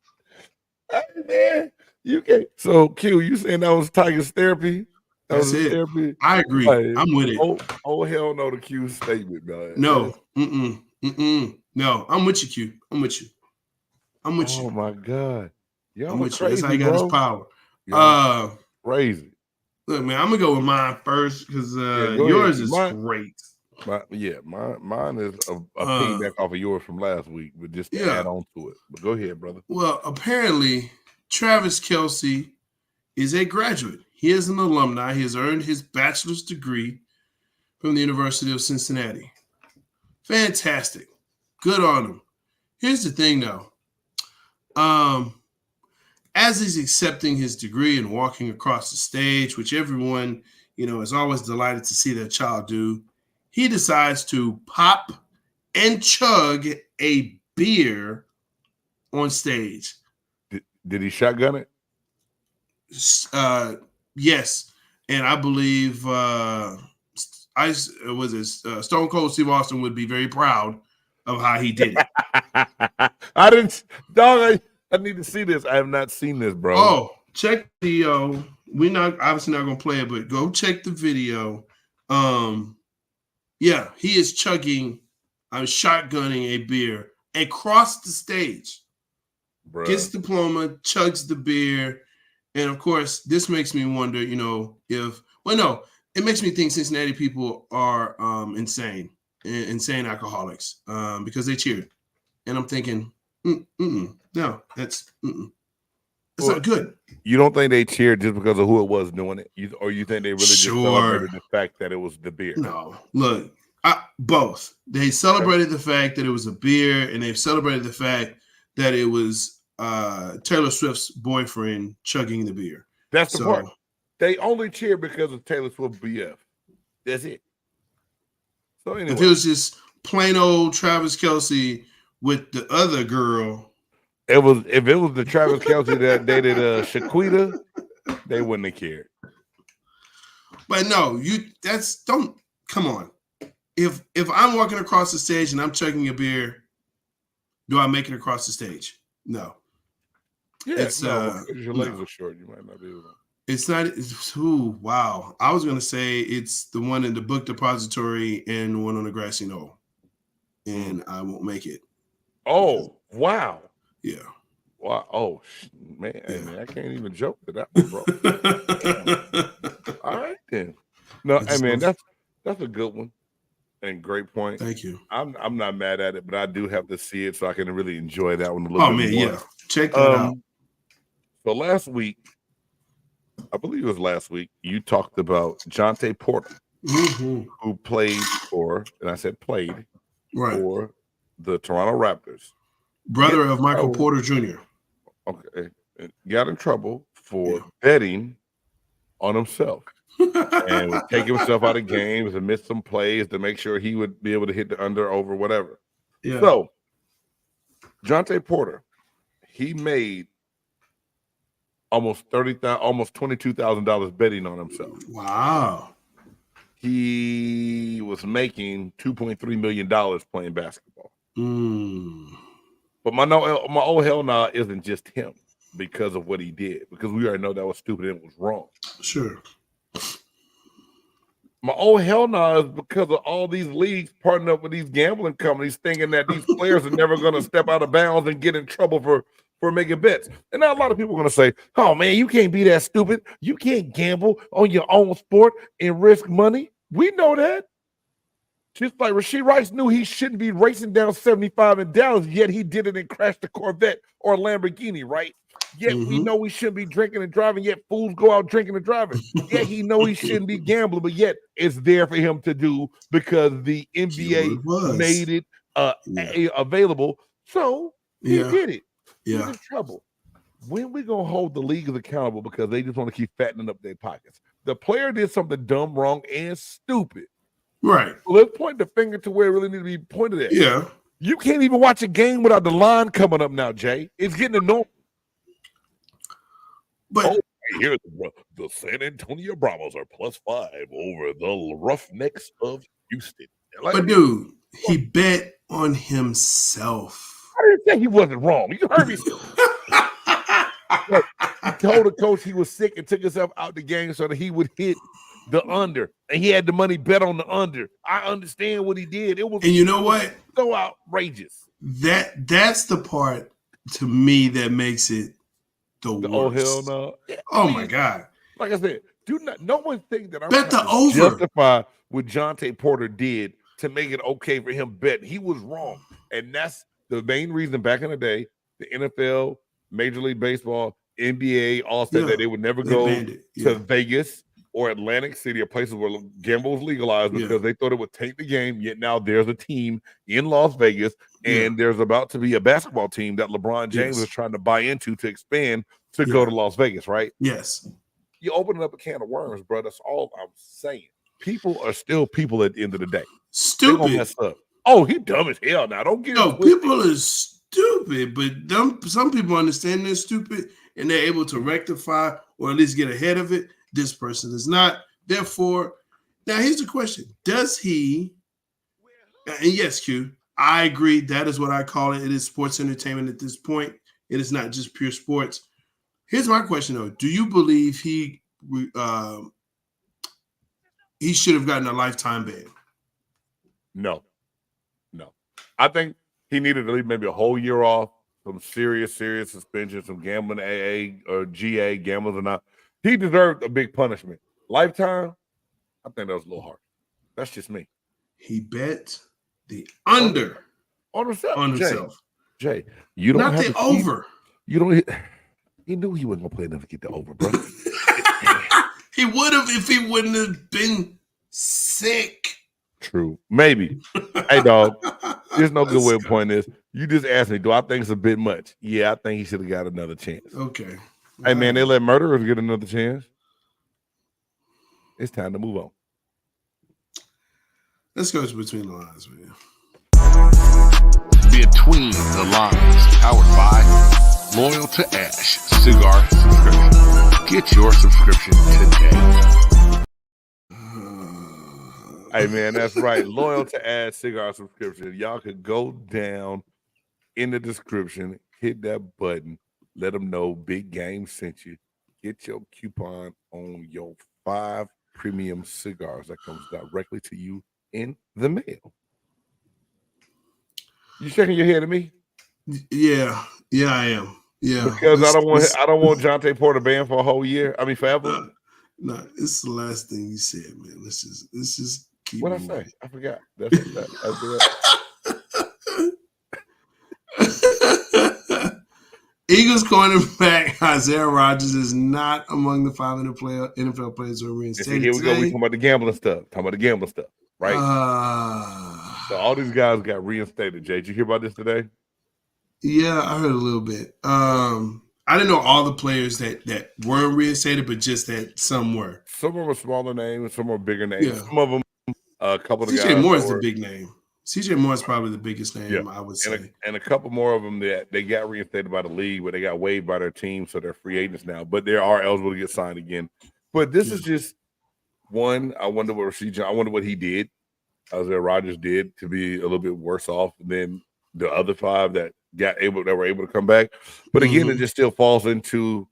Hey, man, you can't. So, Q, you saying that was Tiger's therapy? That's it. Therapy? I agree. I'm with it. Oh, hell no, the Q statement, man. No. No, I'm with you, Q. I'm with you. Oh my God. I'm with you. That's how he got his power. Crazy. Look, man, I'm gonna go with mine first because yours is great. Mine is a piggyback off of yours from last week, but just to add on to it. But go ahead, brother. Well, apparently, Travis Kelce is a graduate. He is an alumni. He has earned his bachelor's degree from the University of Cincinnati. Fantastic. Good on him. Here's the thing, though. As he's accepting his degree and walking across the stage, which everyone, is always delighted to see their child do, he decides to pop and chug a beer on stage. Did he shotgun it? Yes. And I believe Stone Cold Steve Austin would be very proud of how he did it. I didn't, dog. I need to see this. I have not seen this, bro. Oh, check the video. We're obviously not gonna play it, but go check the video. Yeah, he is shotgunning a beer across the stage. Bruh. Gets the diploma, chugs the beer, and of course, this makes me wonder. It makes me think Cincinnati people are insane alcoholics because they cheered. And I'm thinking, no, that's not good. You don't think they cheered just because of who it was doing it? Or you think they really just celebrated the fact that it was the beer? No, look, both. They celebrated the fact that it was a beer, and they've celebrated the fact that it was Taylor Swift's boyfriend chugging the beer. That's the part. They only cheer because of Taylor Swift BF. That's it. So anyway. If it was just plain old Travis Kelce with the other girl. If it was the Travis Kelce that dated Shaquita, they wouldn't have cared. But no, come on. If I'm walking across the stage and I'm chugging a beer, do I make it across the stage? No. Yeah, your legs are short. You might not be able to. It's not. Wow. I was going to say it's the one in the book depository and the one on the grassy knoll. And I won't make it. Oh, wow. Yeah. Wow. Oh, man. Yeah. Man, I can't even joke to that one, bro. All right, then. No, that's a good one and great point. Thank you. I'm not mad at it, but I do have to see it so I can really enjoy that one a little bit more. Yeah. Check that out. So last week, I believe it was last week, you talked about Jonte Porter, who played for the Toronto Raptors. Brother of Michael Porter Jr. Okay. Got in trouble for betting on himself. and would take himself out of games and miss some plays to make sure he would be able to hit the under, over, whatever. Yeah. So, Jontay Porter, he made almost $22,000 betting on himself. Wow. He was making $2.3 million playing basketball. But my old hell nah isn't just him because of what he did, because we already know that was stupid and it was wrong. Sure. My old hell nah is because of all these leagues partnering up with these gambling companies thinking that these players are never going to step out of bounds and get in trouble for making bets. And now a lot of people are going to say, oh, man, you can't be that stupid. You can't gamble on your own sport and risk money. We know that. Just like Rashid Rice knew he shouldn't be racing down 75 in Dallas, yet he did it and crashed a Corvette or a Lamborghini, right? Yet we know we shouldn't be drinking and driving, yet fools go out drinking and driving. Yet he know he shouldn't be gambling, but yet it's there for him to do because the NBA made it available. So he did it. He's in trouble. When we going to hold the leagues accountable because they just want to keep fattening up their pockets? The player did something dumb, wrong, and stupid. Right. Well, let's point the finger to where it really needs to be pointed at. Yeah. You can't even watch a game without the line coming up now, Jay. It's getting annoying. But here's the San Antonio Bravos are +5 over the Roughnecks of Houston. But dude, he bet on himself. I didn't say he wasn't wrong. You heard me. He told the coach he was sick and took himself out the game so that he would hit the under, and he had the money bet on the under. I understand what he did. It was, and you know what? So outrageous. That's the part to me that makes it the worst. Oh hell no! Oh my God! Like I said, no one think that I'm bet the over. Justify what Jontay Porter did to make it okay for him bet. He was wrong, and that's the main reason. Back in the day, the NFL, Major League Baseball, NBA all said that they would never go to Vegas or Atlantic City or places where gamble was legalized because they thought it would take the game. Yet now there's a team in Las Vegas, and there's about to be a basketball team that LeBron James is trying to buy into to expand to go to Las Vegas, right? Yes. You opening up a can of worms, bro. That's all I'm saying. People are still people at the end of the day. Stupid. They gonna mess up. Oh, he dumb as hell now. Don't get it. People are stupid, but some people understand they're stupid and they're able to rectify or at least get ahead of it. This person is not. Therefore, now here's the question. Does he, and yes, Q, I agree. That is what I call it. It is sports entertainment at this point. It is not just pure sports. Here's my question, though. Do you believe he should have gotten a lifetime ban? No. I think he needed to leave maybe a whole year off, some serious suspension, some gambling AA or GA, gamblers or not. He deserved a big punishment. Lifetime, I think that was a little hard. That's just me. He bet the under on himself. Jay, you don't not have the over. You don't. He knew he wasn't gonna play enough to get the over, bro. He would have if he wouldn't have been sick. True, maybe. Hey, dog. There's no good way to point this. You just asked me, do I think it's a bit much? Yeah, I think he should have got another chance. Okay. Hey, man, they let murderers get another chance. It's time to move on. Let's go between the lines, man. Between the Lines, powered by Loyal to Ash Cigar Subscription. Get your subscription today. Hey, man, that's right. Loyal to Ash Cigar Subscription. Y'all could go down in the description, hit that button, let them know Big Game sent you. Get your coupon on your 5 premium cigars that comes directly to you in the mail. You shaking your head at me? Yeah, I am. Yeah, because I don't want Jontay Porter banned for a whole year. I mean, forever. No, it's the last thing you said, man. Let's just keep. What I say? I forgot. That's Eagles cornerback Isaiah Rodgers is not among the 500 NFL players who are reinstated. Here we go. We talking about the gambling stuff. Right? So all these guys got reinstated. Jay, did you hear about this today? Yeah, I heard a little bit. I didn't know all the players that were reinstated, but just that some were. Some of them are smaller names, some are bigger names. Yeah. Some of them, a couple of CJ guys. Moore is the big name. CJ Moore is probably the biggest name, Yeah. I would say. And a couple more of them that they got reinstated by the league, but they got waived by their team, so they're free agents now. But they are eligible to get signed again. But this is just one. I wonder what he did, Isaiah Rodgers did, to be a little bit worse off than the other 5 that were able to come back. But again, it just still falls into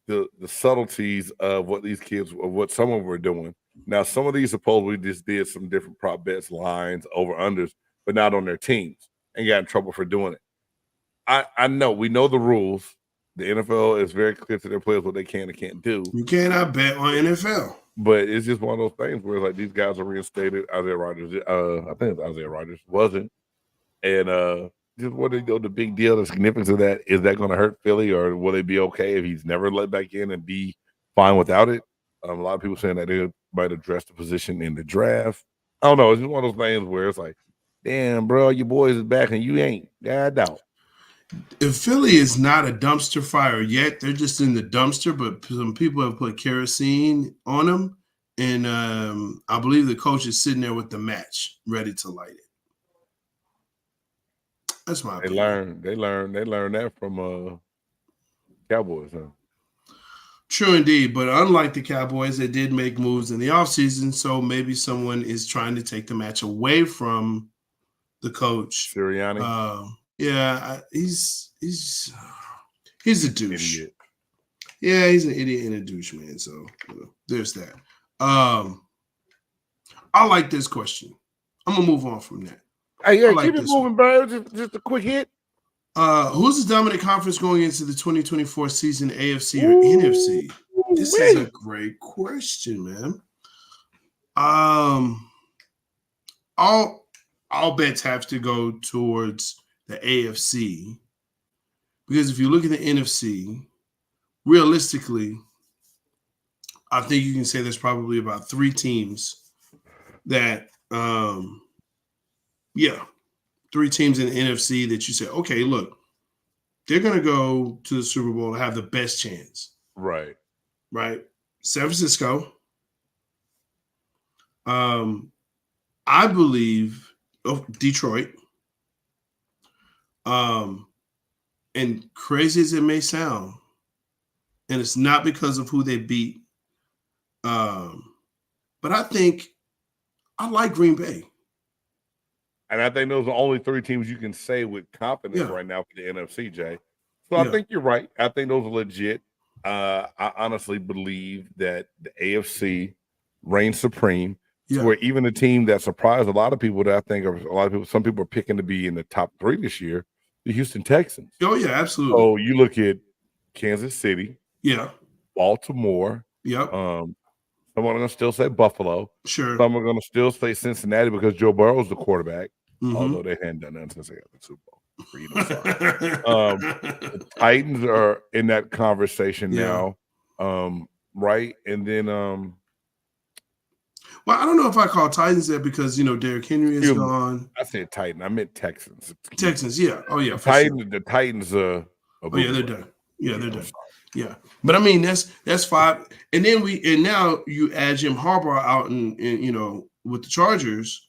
the subtleties of what these kids, of what some of them were doing. Now, some of these supposedly just did some different prop bets, lines, over-unders, but not on their teams, and got in trouble for doing it. I know. We know the rules. The NFL is very clear to their players what they can and can't do. You cannot bet on NFL. But it's just one of those things where it's like these guys are reinstated. Isaiah Rodgers, I think Isaiah Rodgers wasn't. And just what they do, the big deal, the significance of that, is that going to hurt Philly, or will they be okay if he's never let back in and be fine without it? A lot of people saying that they might address the position in the draft. I don't know. It's just one of those things where it's like, damn, bro, your boys is back and you ain't. Yeah, I doubt. If Philly is not a dumpster fire yet, they're just in the dumpster, but some people have put kerosene on them. And I believe the coach is sitting there with the match ready to light it. That's my opinion. They learned that from Cowboys, huh? True indeed, but unlike the Cowboys, they did make moves in the offseason, so maybe someone is trying to take the match away from the coach. Sirianni. He's a douche. Idiot. Yeah, he's an idiot and a douche, man. So there's that. I like this question. I'm gonna move on from that. Hey, yeah, keep it moving, bro. Just a quick hit. Who's the dominant conference going into the 2024 season, AFC or NFC? This is a great question, man. All bets have to go towards the AFC, because if you look at the NFC, realistically, I think you can say there's probably about 3 teams that, 3 teams in the NFC that you say, okay, look, they're going to go to the Super Bowl and have the best chance. Right. San Francisco. I believe Detroit. And crazy as it may sound, and it's not because of who they beat, but I think I like Green Bay. And I think those are the only 3 teams you can say with confidence right now for the NFC, Jay. So I think you're right. I think those are legit. I honestly believe that the AFC reigns supreme. Where even a team that surprised a lot of people, that I think some people are picking to be in the top 3 this year, the Houston Texans. Oh, yeah, absolutely. So you look at Kansas City. Yeah. Baltimore. Yep. Some are going to still say Buffalo. Sure. Some are going to still say Cincinnati because Joe Burrow's the quarterback. Although they hadn't done nothing since they got the Super Bowl. The Titans are in that conversation now. Right? And then well, I don't know if I call Titans there because Derrick Henry is gone. I said Titan. I meant Texans. Texans, yeah. Oh yeah. The Titans they're done. Yeah, they're done. Yeah. But I mean that's 5. And then now you add Jim Harbaugh out and with the Chargers.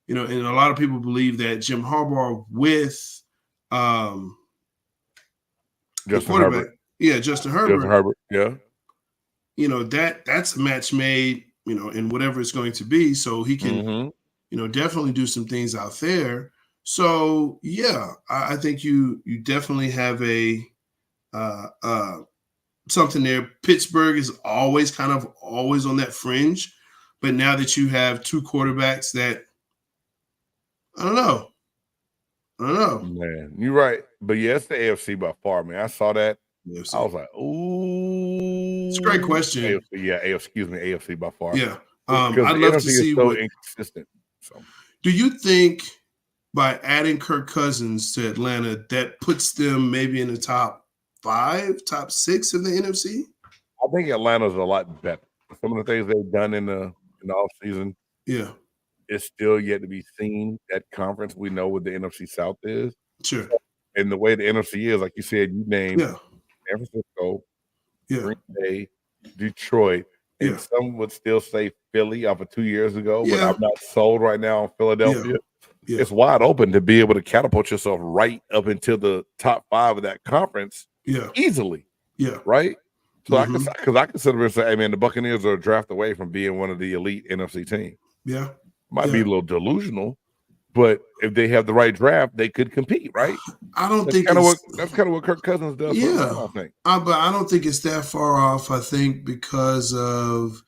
And a lot of people believe that Jim Harbaugh with Justin Herbert. Yeah, Justin Herbert. Yeah. That's a match made, in whatever it's going to be. So he can, definitely do some things out there. So yeah, I think you definitely have a something there. Pittsburgh is always on that fringe, but now that you have 2 quarterbacks that I don't know. Man, you're right. But yeah, it's the AFC by far, man. I saw that. AFC. I was like, ooh. It's a great question. AFC by far. Yeah. I'd love to see so inconsistent. So do you think by adding Kirk Cousins to Atlanta, that puts them maybe in the top 5, top 6 of the NFC? I think Atlanta's a lot better. Some of the things they've done in the offseason. Yeah. It's still yet to be seen. That conference, we know what the NFC South is. Sure. And the way the NFC is, like you said, you named San Francisco, Yeah. Green Bay, Detroit, and Yeah. some would still say Philly off of 2 years ago, but Yeah. I'm not sold right now on Philadelphia. Yeah. It's wide open to be able to catapult yourself right up into the top 5 of that conference easily. Yeah. Right? So I Mhm. can sit there and say, hey man, the Buccaneers are a draft away from being one of the elite NFC teams. Yeah. Might be a little delusional, but if they have the right draft, they could compete, right? I don't That's think kind of it's what Kirk Cousins does. yeah. I think. But I don't think it's that far off. I think because of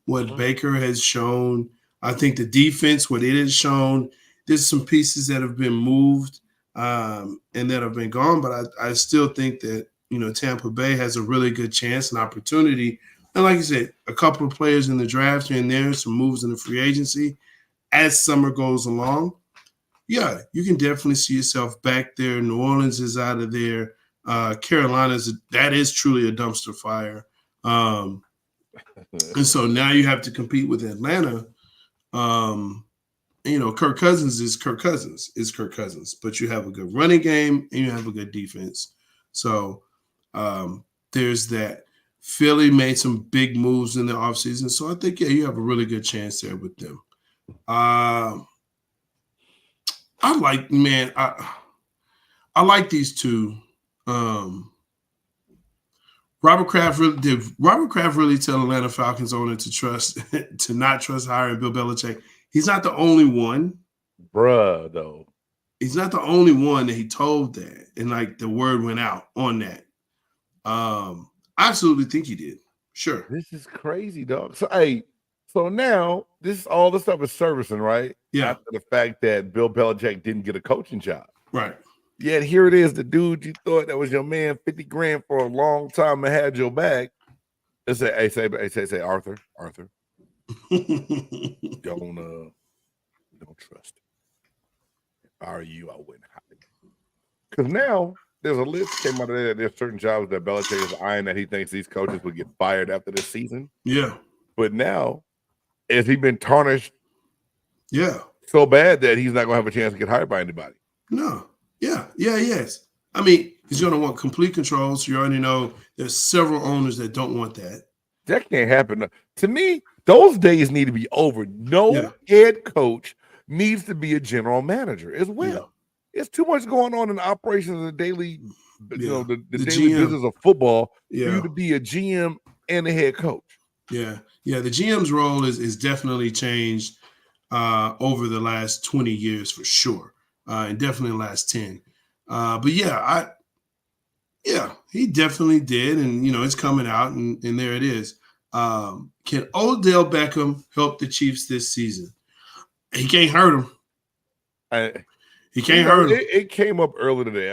what Baker has shown. I think the defense, what it has shown, there's some pieces that have been moved and that have been gone. But I still think that, Tampa Bay has a really good chance and opportunity. And like you said, a couple of players in the draft here and there, some moves in the free agency. As summer goes along, yeah, you can definitely see yourself back there. New Orleans is out of there. That is truly a dumpster fire. And so now you have to compete with Atlanta. Kirk Cousins is Kirk Cousins, but you have a good running game and you have a good defense. So there's that. Philly made some big moves in the offseason. So I think, you have a really good chance there with them. I like these two. Robert Kraft really tell Atlanta Falcons owner to not trust hiring Bill Belichick? He's not the only one. Bruh, though. He's not the only one that he told that. And like the word went out on that. I absolutely think he did. Sure. This is crazy, dog. So now all this stuff is servicing, right? Yeah. After the fact that Bill Belichick didn't get a coaching job. Right. Yet here it is, the dude you thought that was your man, 50 grand for a long time and had your back. They say, Arthur, don't trust him. If I were you, I wouldn't hire him. Because now there's a list came out of there. There's certain jobs that Belichick is eyeing that he thinks these coaches would get fired after this season. Yeah. But now, has he been tarnished? Yeah. So bad that he's not going to have a chance to get hired by anybody. No. Yeah. Yeah, yes. I mean, he's going to want complete control. So you already know there's several owners that don't want that. That can't happen. To me, those days need to be over. No head coach needs to be a general manager as well. Yeah. It's too much going on in the operations of the daily, the daily GM. business of football for Yeah. you to be a GM and a head coach. Yeah. Yeah. The GM's role is definitely changed over the last 20 years for sure. And definitely the last 10. But he definitely did. And, it's coming out and there it is. Can Odell Beckham help the Chiefs this season? He can't hurt him. He can't hurt him. It came up earlier today.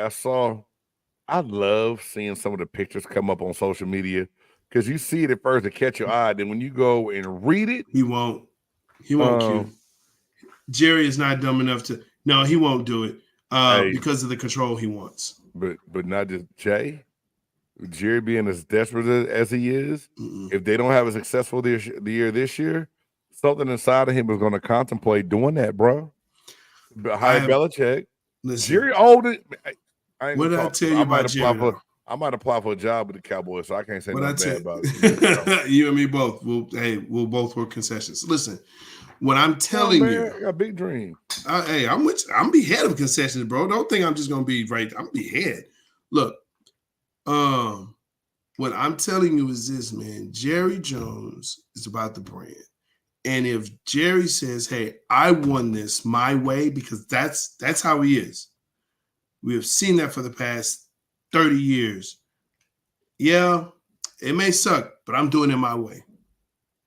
I love seeing some of the pictures come up on social media because you see it at first to catch your eye. Then when you go and read it, he won't. He won't. Q. Jerry is not dumb enough to. No, he won't do it because of the control he wants. But not just Jay. Jerry being as desperate as he is, if they don't have a successful this year, something inside of him is going to contemplate doing that, bro. Hire Belichick. Listen, Jerry older. What did I tell you about Jerry? I might apply for a job with the Cowboys, so I can't say nothing bad about it. You and me both. We'll both work concessions. Listen, what I'm telling you, I got a big dream. I'm be head of concessions, bro. Don't think I'm just gonna be right. I'm be head. Look, what I'm telling you is this, man. Jerry Jones is about the brand. And if Jerry says, hey, I won this my way, because that's how he is. We have seen that for the past 30 years. Yeah, it may suck, but I'm doing it my way.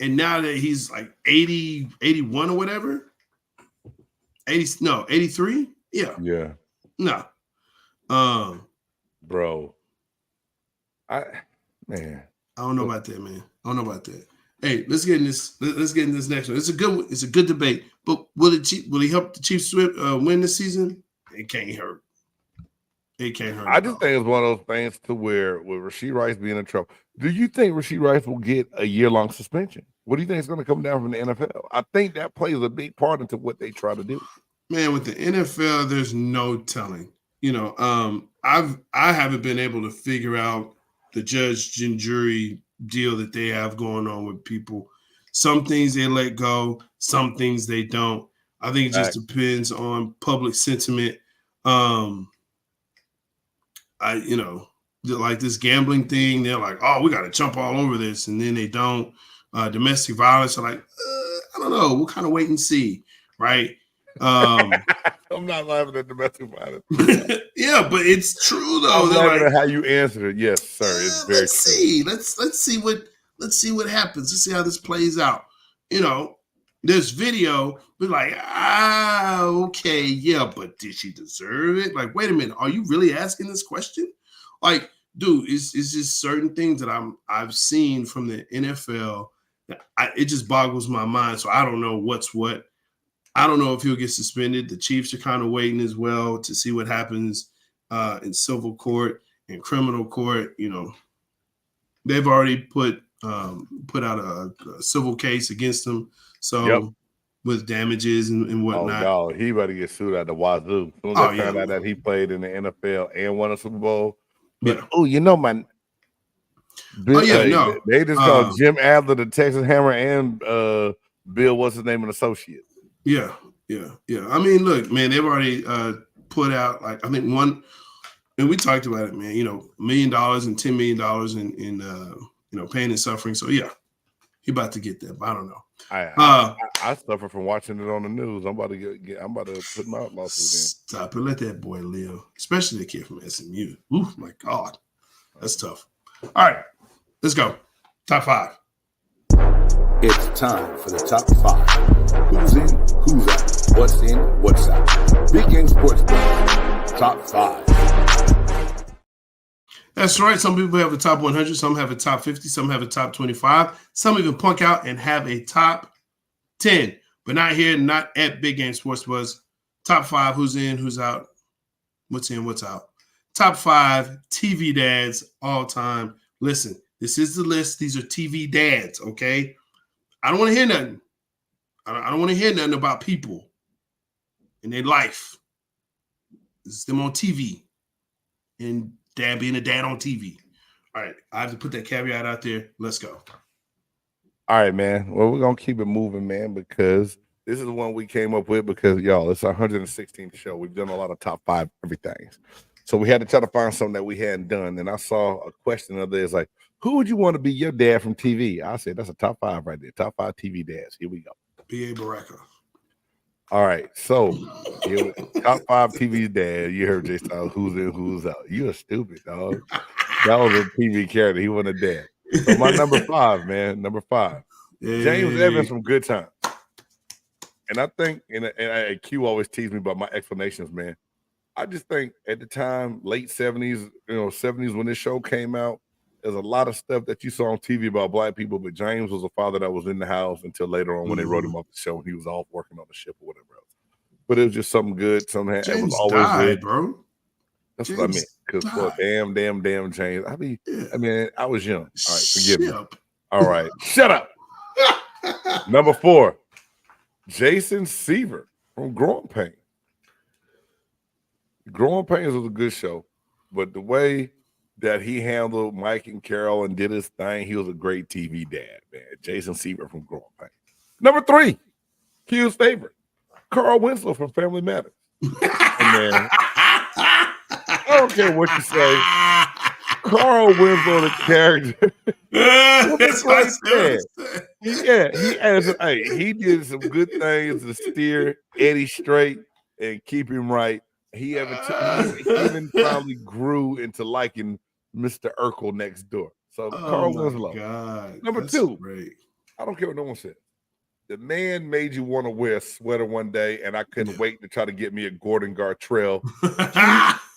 And now that he's like 80, 81 or whatever, 83? Yeah. Yeah. No. Bro. I don't know about that, man. I don't know about that. Hey, let's get in this. Let's get in this next one. It's a good one. It's a good debate. But will he help the Chiefs win this season? It can't hurt. It can't hurt. I just think it's one of those things to where with Rashee Rice being in trouble. Do you think Rashee Rice will get a year-long suspension? What do you think is going to come down from the NFL? I think that plays a big part into what they try to do. Man, with the NFL, there's no telling. I haven't been able to figure out the judge and jury deal that they have going on with people. Some things they let go, some things they don't. I think it just depends on public sentiment. Like this gambling thing, they're like, oh, we got to jump all over this, and then they don't. Domestic violence are like, I don't know, we'll kind of wait and see, right? I'm not laughing at domestic violence. Yeah, but it's true though. I'm laughing at how you answered it. Yes, sir. It's very let's true. see. Let's see what happens. Let's see how this plays out. This video, we're like, okay, yeah, but did she deserve it? Like, wait a minute, are you really asking this question? Like, dude, it's just certain things that I've seen from the NFL that it just boggles my mind. So I don't know what's what. I don't know if he'll get suspended. The Chiefs are kind of waiting as well to see what happens in civil court and criminal court. They've already put out a civil case against him. So with damages and whatnot. Oh, no, he better get sued at the wazoo. As soon as they found out that he played in the NFL and won a Super Bowl. But, man. They just called Jim Adler the Texas Hammer and Bill, what's his name, an associate. Yeah. I mean, look, man, they've already put out, like, I think one, and we talked about it, man, $1 million and $10 million in pain and suffering. So, yeah, he about to get that, but I don't know. I suffer from watching it on the news. I'm about to put my lawsuit in. Stop it. Let that boy live, especially the kid from SMU. Ooh, my God. That's tough. All right, let's go. Top 5. It's time for the top 5. Who's in, who's out, what's in, what's out. Big Game Sports Buzz, top 5. That's right. Some people have a top 100. Some have a top 50. Some have a top 25. Some even punk out and have a top 10. But not here, not at Big Game Sports Buzz. Top 5. Who's in, who's out, what's in, what's out. Top 5 TV dads all time. Listen, this is the list. These are TV dads, okay? I don't want to hear nothing. I don't want to hear nothing about people and their life. This is them on TV and dad being a dad on TV. All right, I have to put that caveat out there. Let's go. All right, man. Well, we're going to keep it moving, man, because this is the one we came up with because, y'all, it's our 116th show. We've done a lot of top 5 everything. So we had to try to find something that we hadn't done. And I saw a question of theirs like, who would you want to be your dad from TV? I said, that's a top 5 right there. Top 5 TV dads. Here we go. B.A. Baraka. All right. So, top 5 TV dad. You heard Jay Styles, who's in, who's out. You're stupid, dog. That was a TV character. He wasn't a dad. So my number 5, man. Number 5. Hey. James Evans from Good Time. And I think, and Q always teased me about my explanations, man. I just think at the time, late 70s, 70s when this show came out, there's a lot of stuff that you saw on TV about black people, but James was a father that was in the house until later on when they wrote him off the show and he was off working on the ship or whatever else. But it was just something good. Something it was always good, bro. That's James what I meant. Because damn James. I mean, I was young. All right, forgive me. All right, shut up. Number 4, Jason Seaver from Growing Pains. Growing Pains was a good show, but the way that he handled Mike and Carol and did his thing, he was a great TV dad, man. Jason Seaver from Growing Pains. Number 3, Q's favorite, Carl Winslow from Family Matters. Man, I don't care what you say. Carl Winslow, the character. That's what I said. He did some good things to steer Eddie straight and keep him right. He even probably grew into liking Mr. Urkel next door. So Carl Winslow. God, Number 2, great. I don't care what no one said. The man made you want to wear a sweater one day, and I couldn't wait to try to get me a Gordon Gartrell.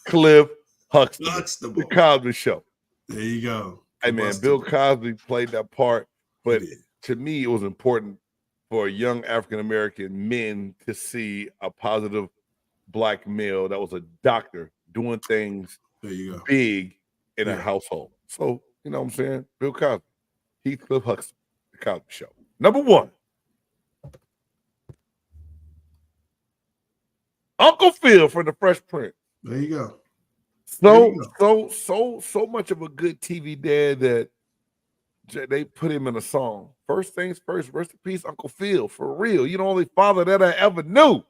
Cliff Huxtable. The Cosby Show. There you go. Hey, man, Bill Cosby played that part, but to me, it was important for young African-American men to see a positive black male that was a doctor doing things big in a household. So, you know what I'm saying? Bill Cosby, Heathcliff Huxtable, The Cosby Show. Number 1, Uncle Phil from The Fresh Prince. There you go. So much of a good TV dad that they put him in a song. First things first, rest in peace, Uncle Phil. For real, you the only father that I ever knew.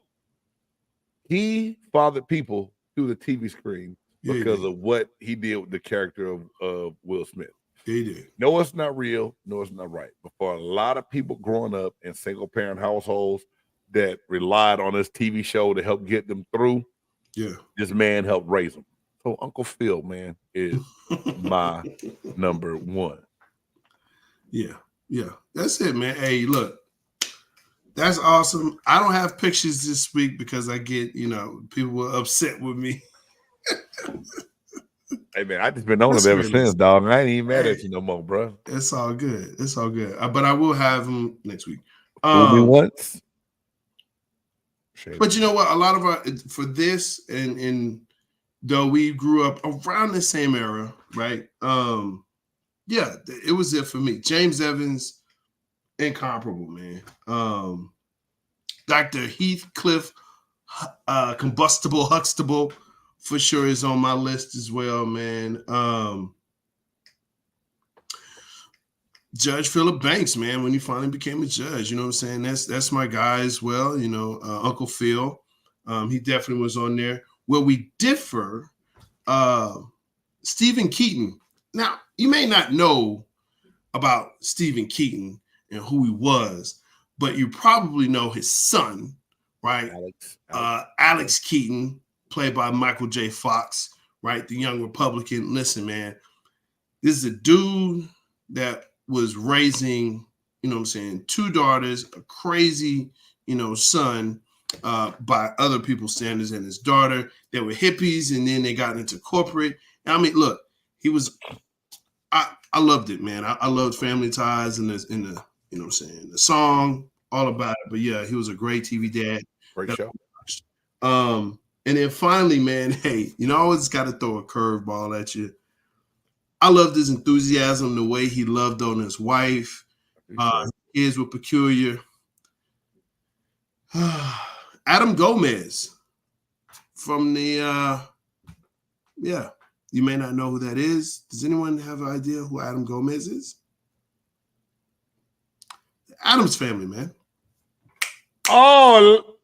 He fathered people through the TV screen because of what he did with the character of Will Smith. He did. No, it's not real. No, it's not right. But for a lot of people growing up in single parent households that relied on this TV show to help get them through, this man helped raise them. So Uncle Phil, man, is my number one. Yeah. That's it, man. Hey, look, that's awesome. I don't have pictures this week because I get, people were upset with me. Hey, man, I just been on him ever since, dog. I ain't even mad at you no more, bro. It's all good. But I will have him next week. Fool me once. But you know what? A lot of for this, and though we grew up around the same era, right? It was it for me. James Evans, incomparable, man. Dr. Heathcliff, Combustible Huxtable, for sure is on my list as well, man. Judge Philip Banks, man, when he finally became a judge, you know what I'm saying? That's my guy as well, Uncle Phil. He definitely was on there. Where we differ, Stephen Keaton. Now, you may not know about Stephen Keaton and who he was, but you probably know his son, right? Alex Keaton, played by Michael J. Fox, right? The young Republican. Listen, man, this is a dude that was raising, two daughters, a crazy, son by other people's standards, and his daughter. They were hippies, and then they got into corporate. I mean, look, he was. I loved it, man. I loved Family Ties and the the song, all about it. But yeah, he was a great TV dad. Great show. And then finally, man, hey, I always got to throw a curveball at you. I loved his enthusiasm, the way he loved on his wife. Kids were peculiar. Adam Gomez from the you may not know who that is. Does anyone have an idea who Adam Gomez is? Adam's Family, man. Oh.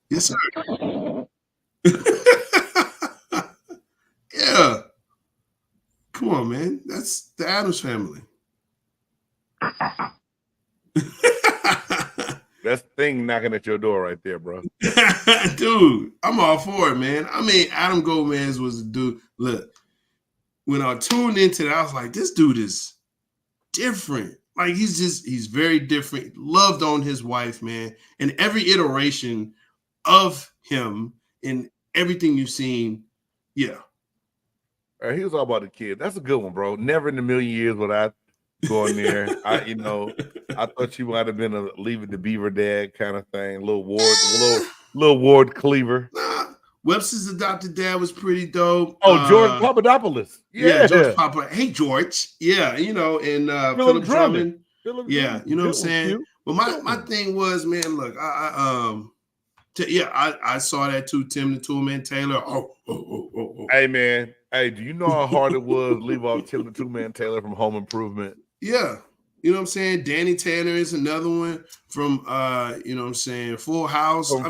Yes, sir. Yeah. Come on, man. That's the Addams Family. That's the thing knocking at your door right there, bro. Dude, I'm all for it, man. I mean, Adam Gomez was a dude. Look, when I tuned into that, I was like, this dude is different. Like, he's very different. Loved on his wife, man. And every iteration of him in everything you've seen, yeah. He was all about the kid. That's a good one, bro. Never in a million years would I go in there. I thought you might have been a Leave It to Beaver dad kind of thing. Little Ward Cleaver. Nah, Webster's adopted dad was pretty dope. Oh, George Papadopoulos. Yeah, George Papa. Hey, George. Yeah, and Philip Drummond. Yeah, you know what I'm saying? But my thing was, man, look, I saw that too. Tim the Toolman Taylor. Oh. Hey, man. Hey, do you know how hard it was to leave off Tim the Toolman Taylor from Home Improvement? Yeah. You know what I'm saying? Danny Tanner is another one from Full House. Look,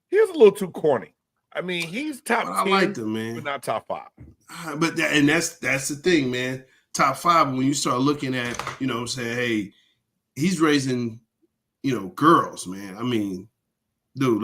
he was a little too corny. I mean, he's top 10. I liked him, man. But not top 5. But that's the thing, man. Top 5, when you start looking at, hey, he's raising, girls, man. I mean, dude,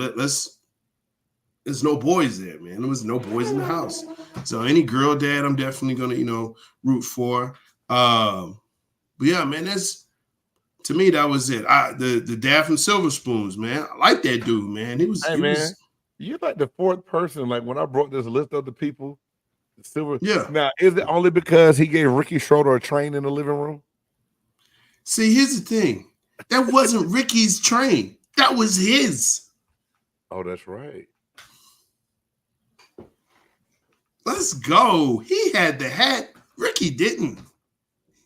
there's no boys there, man. There was no boys in the house. So any girl dad, I'm definitely gonna, root for. But yeah, man, to me, that was it. The dad from Silver Spoons, man. I like that dude, man. You're like the 4th person. Like when I brought this list of the people, Silver. Yeah. Now, is it only because he gave Ricky Schroeder a train in the living room? See, here's the thing. That wasn't Ricky's train. That was his. Oh, that's right. Let's go. He had the hat. Ricky didn't.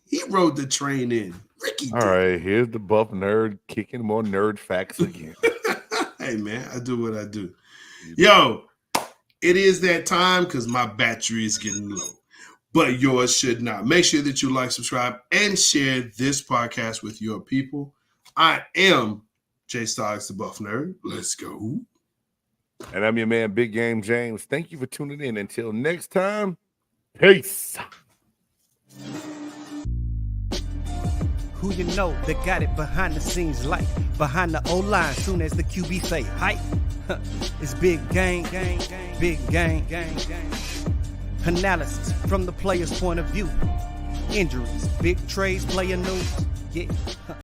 He rode the train in. Ricky. All right, here's the buff nerd kicking more nerd facts again. Hey, man, I do what I do. Yo, it is that time because my battery is getting low, but yours should not. Make sure that you like, subscribe, and share this podcast with your people. I am Jay Stoggs, the Buff Nerd. Let's go. And I'm your man, Big Game James. Thank you for tuning in. Until next time, peace. Who you know that got it behind the scenes like behind the O-line soon as the QB say hype. It's big game, big game. Analysis from the player's point of view. Injuries, big trades, player news. Yeah.